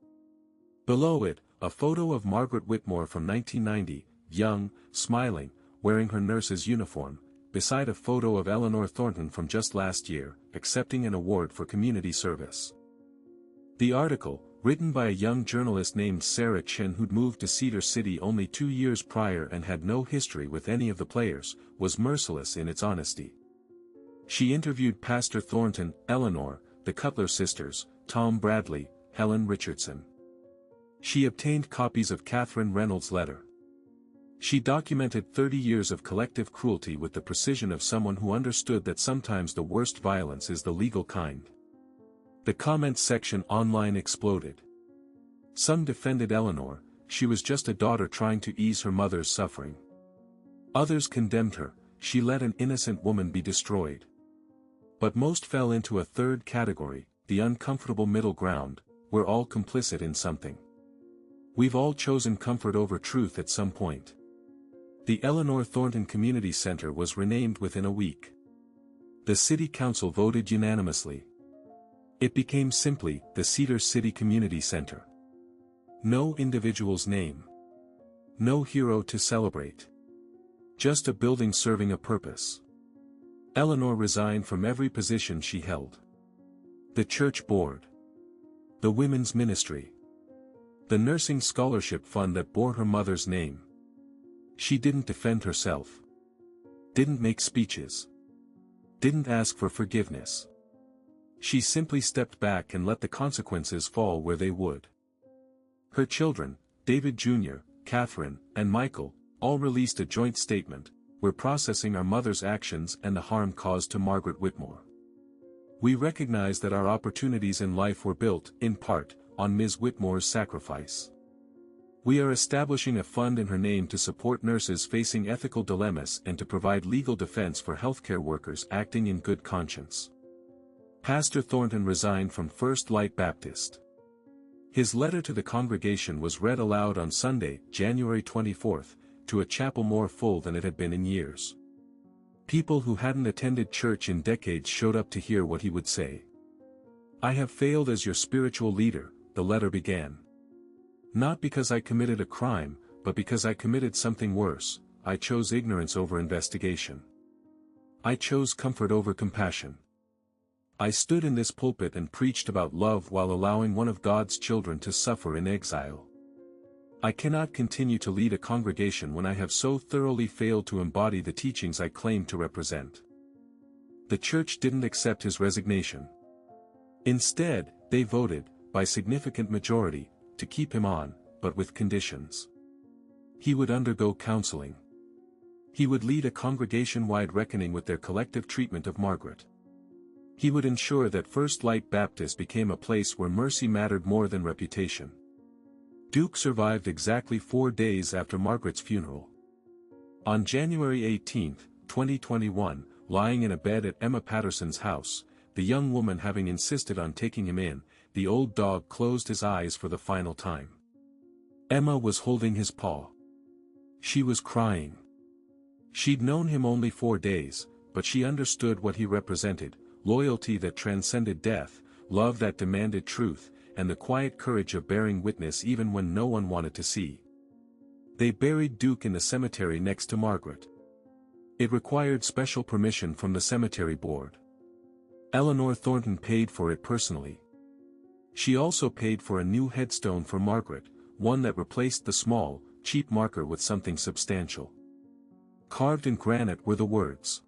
Below it, a photo of Margaret Whitmore from 1990, young, smiling, wearing her nurse's uniform, beside a photo of Eleanor Thornton from just last year, accepting an award for community service. The article, written by a young journalist named Sarah Chin who'd moved to Cedar City only 2 years prior and had no history with any of the players, was merciless in its honesty. She interviewed Pastor Thornton, Eleanor, the Cutler sisters, Tom Bradley, Helen Richardson. She obtained copies of Catherine Reynolds' letter. She documented 30 years of collective cruelty with the precision of someone who understood that sometimes the worst violence is the legal kind. The comments section online exploded. Some defended Eleanor, she was just a daughter trying to ease her mother's suffering. Others condemned her, she let an innocent woman be destroyed. But most fell into a third category, the uncomfortable middle ground. We're all complicit in something. We've all chosen comfort over truth at some point. The Eleanor Thornton Community Center was renamed within a week. The City Council voted unanimously. It became simply the Cedar City Community Center. No individual's name. No hero to celebrate. Just a building serving a purpose. Eleanor resigned from every position she held. The church board. The women's ministry. The nursing scholarship fund that bore her mother's name. She didn't defend herself. Didn't make speeches. Didn't ask for forgiveness. She simply stepped back and let the consequences fall where they would. Her children, David Jr., Catherine, and Michael, all released a joint statement, "We're processing our mother's actions and the harm caused to Margaret Whitmore. We recognize that our opportunities in life were built, in part, on Ms. Whitmore's sacrifice. We are establishing a fund in her name to support nurses facing ethical dilemmas and to provide legal defense for healthcare workers acting in good conscience." Pastor Thornton resigned from First Light Baptist. His letter to the congregation was read aloud on Sunday, January 24th, to a chapel more full than it had been in years. People who hadn't attended church in decades showed up to hear what he would say. "I have failed as your spiritual leader," the letter began. "Not because I committed a crime, but because I committed something worse. I chose ignorance over investigation. I chose comfort over compassion. I stood in this pulpit and preached about love while allowing one of God's children to suffer in exile. I cannot continue to lead a congregation when I have so thoroughly failed to embody the teachings I claim to represent." The church didn't accept his resignation. Instead, they voted, by significant majority, to keep him on, but with conditions. He would undergo counseling. He would lead a congregation-wide reckoning with their collective treatment of Margaret. He would ensure that First Light Baptist became a place where mercy mattered more than reputation. Duke survived exactly 4 days after Margaret's funeral. On January 18, 2021, lying in a bed at Emma Patterson's house, the young woman having insisted on taking him in, the old dog closed his eyes for the final time. Emma was holding his paw. She was crying. She'd known him only 4 days, but she understood what he represented: loyalty that transcended death, love that demanded truth, and the quiet courage of bearing witness even when no one wanted to see. They buried Duke in the cemetery next to Margaret. It required special permission from the cemetery board. Eleanor Thornton paid for it personally. She also paid for a new headstone for Margaret, one that replaced the small, cheap marker with something substantial. Carved in granite were the words: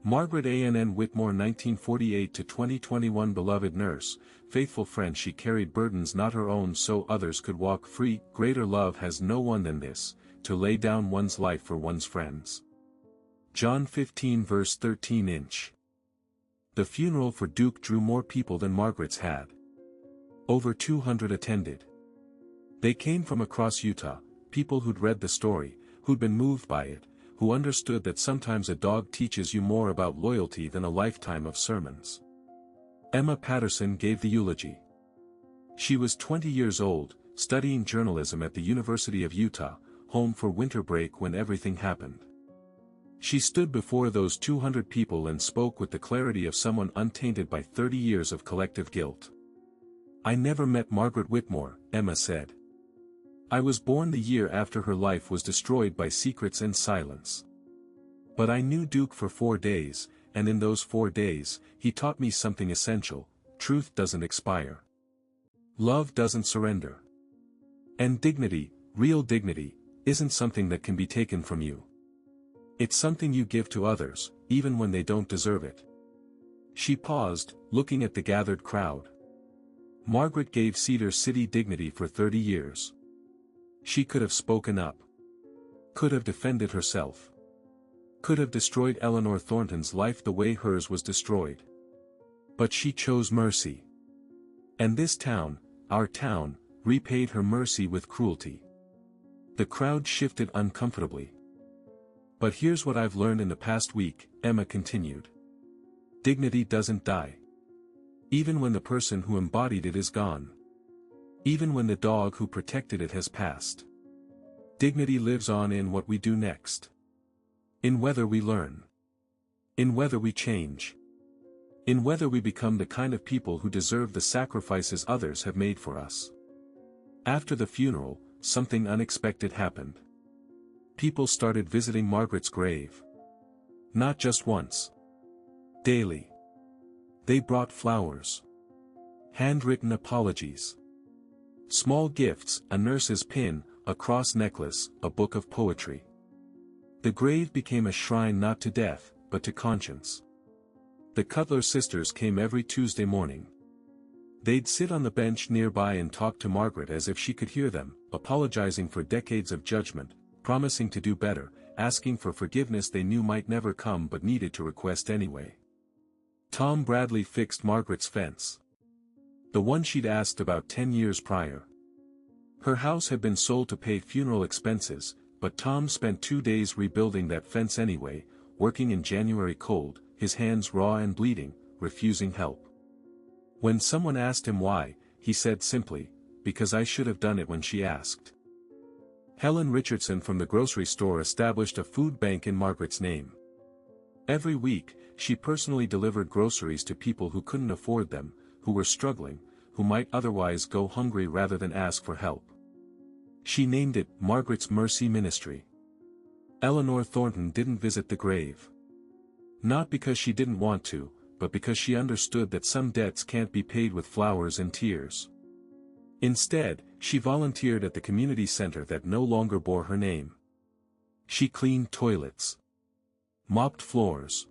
Margaret A.N.N. Whitmore, 1948–2021. Beloved nurse, faithful friend, she carried burdens not her own so others could walk free. Greater love has no one than this, to lay down one's life for one's friends. John 15 verse 13 inch. The funeral for Duke drew more people than Margaret's had. Over 200 attended. They came from across Utah, people who'd read the story, who'd been moved by it, who understood that sometimes a dog teaches you more about loyalty than a lifetime of sermons. Emma Patterson gave the eulogy. She was 20 years old, studying journalism at the University of Utah, home for winter break when everything happened. She stood before those 200 people and spoke with the clarity of someone untainted by 30 years of collective guilt. "I never met Margaret Whitmore," Emma said. "I was born the year after her life was destroyed by secrets and silence. But I knew Duke for 4 days, and in those 4 days, he taught me something essential: truth doesn't expire. Love doesn't surrender. And dignity, real dignity, isn't something that can be taken from you. It's something you give to others, even when they don't deserve it." She paused, looking at the gathered crowd. Margaret gave Cedar City dignity for 30 years. She could have spoken up. Could have defended herself. Could have destroyed Eleanor Thornton's life the way hers was destroyed. But she chose mercy. And this town, our town, repaid her mercy with cruelty. The crowd shifted uncomfortably. But here's what I've learned in the past week, Emma continued. Dignity doesn't die. Even when the person who embodied it is gone. Even when the dog who protected it has passed. Dignity lives on in what we do next. In whether we learn. In whether we change. In whether we become the kind of people who deserve the sacrifices others have made for us. After the funeral, something unexpected happened. People started visiting Margaret's grave. Not just once. Daily. They brought flowers. Handwritten apologies. Small gifts, a nurse's pin, a cross necklace, a book of poetry. The grave became a shrine not to death, but to conscience. The Cutler sisters came every Tuesday morning. They'd sit on the bench nearby and talk to Margaret as if she could hear them, apologizing for decades of judgment, promising to do better, asking for forgiveness they knew might never come but needed to request anyway. Tom Bradley fixed Margaret's fence. The one she'd asked about 10 years prior. Her house had been sold to pay funeral expenses, but Tom spent 2 days rebuilding that fence anyway, working in January cold, his hands raw and bleeding, refusing help. When someone asked him why, he said simply, "Because I should have done it when she asked." Helen Richardson from the grocery store established a food bank in Margaret's name. Every week, she personally delivered groceries to people who couldn't afford them, who were struggling, who might otherwise go hungry rather than ask for help. She named it Margaret's Mercy Ministry. Eleanor Thornton didn't visit the grave. Not because she didn't want to, but because she understood that some debts can't be paid with flowers and tears. Instead, she volunteered at the community center that no longer bore her name. She cleaned toilets. Mopped floors.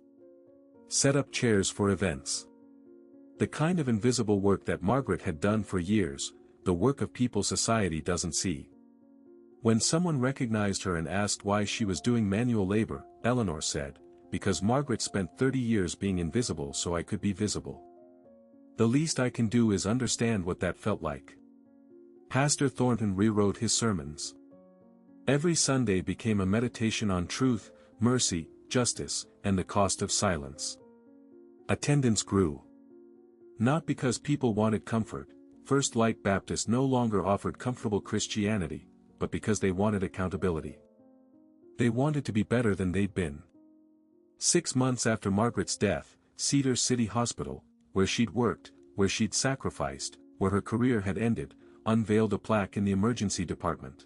Set up chairs for events. The kind of invisible work that Margaret had done for years, the work of people society doesn't see. When someone recognized her and asked why she was doing manual labor, Eleanor said, "Because Margaret spent 30 years being invisible so I could be visible. The least I can do is understand what that felt like." Pastor Thornton rewrote his sermons. Every Sunday became a meditation on truth, mercy, justice, and the cost of silence. Attendance grew. Not because people wanted comfort, First Light Baptist no longer offered comfortable Christianity, but because they wanted accountability. They wanted to be better than they'd been. 6 months after Margaret's death, Cedar City Hospital, where she'd worked, where she'd sacrificed, where her career had ended, unveiled a plaque in the emergency department.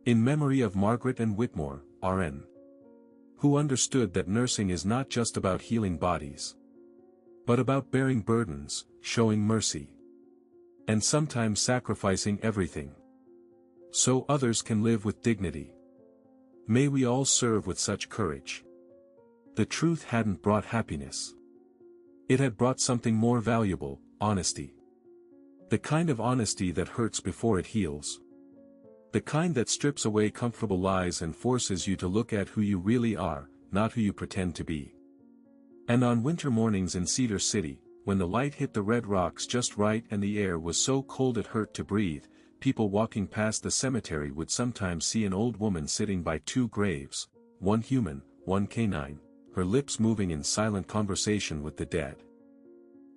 In memory of Margaret and Whitmore, RN. Who understood that nursing is not just about healing bodies, but about bearing burdens, showing mercy, and sometimes sacrificing everything, so others can live with dignity. May we all serve with such courage. The truth hadn't brought happiness. It had brought something more valuable, honesty. The kind of honesty that hurts before it heals. The kind that strips away comfortable lies and forces you to look at who you really are, not who you pretend to be. And on winter mornings in Cedar City, when the light hit the red rocks just right and the air was so cold it hurt to breathe, people walking past the cemetery would sometimes see an old woman sitting by 2 graves, one human, one canine, her lips moving in silent conversation with the dead.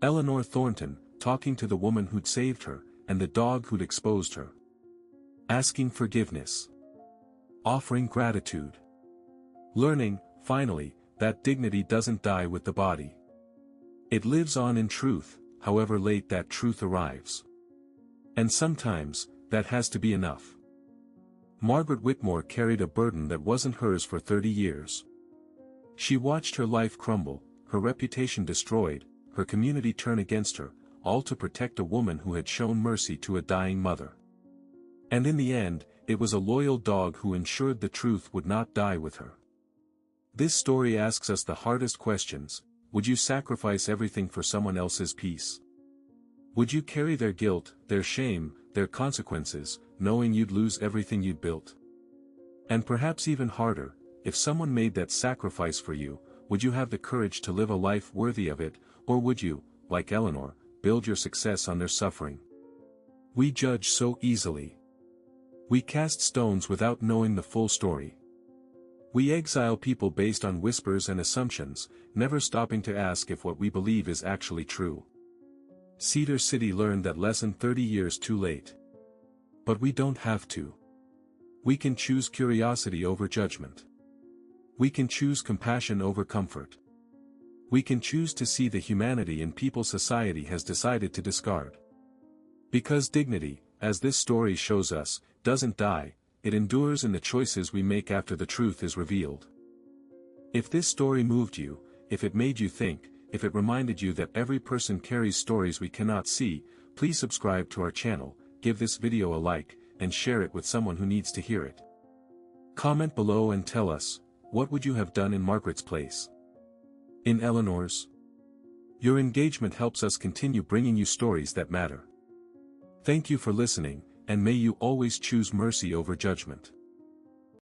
Eleanor Thornton, talking to the woman who'd saved her, and the dog who'd exposed her. Asking forgiveness. Offering gratitude. Learning, finally, that dignity doesn't die with the body. It lives on in truth, however late that truth arrives. And sometimes, that has to be enough. Margaret Whitmore carried a burden that wasn't hers for 30 years. She watched her life crumble, her reputation destroyed, her community turn against her, all to protect a woman who had shown mercy to a dying mother. And in the end, it was a loyal dog who ensured the truth would not die with her. This story asks us the hardest questions. Would you sacrifice everything for someone else's peace? Would you carry their guilt, their shame, their consequences, knowing you'd lose everything you'd built? And perhaps even harder, if someone made that sacrifice for you, would you have the courage to live a life worthy of it, or would you, like Eleanor, build your success on their suffering? We judge so easily. We cast stones without knowing the full story. We exile people based on whispers and assumptions, never stopping to ask if what we believe is actually true. Cedar City learned that lesson 30 years too late. But we don't have to. We can choose curiosity over judgment. We can choose compassion over comfort. We can choose to see the humanity in people society has decided to discard. Because dignity, as this story shows us, doesn't die, it endures in the choices we make after the truth is revealed. If this story moved you, if it made you think, if it reminded you that every person carries stories we cannot see, please subscribe to our channel, give this video a like, and share it with someone who needs to hear it. Comment below and tell us, what would you have done in Margaret's place? In Eleanor's? Your engagement helps us continue bringing you stories that matter. Thank you for listening, and may you always choose mercy over judgment.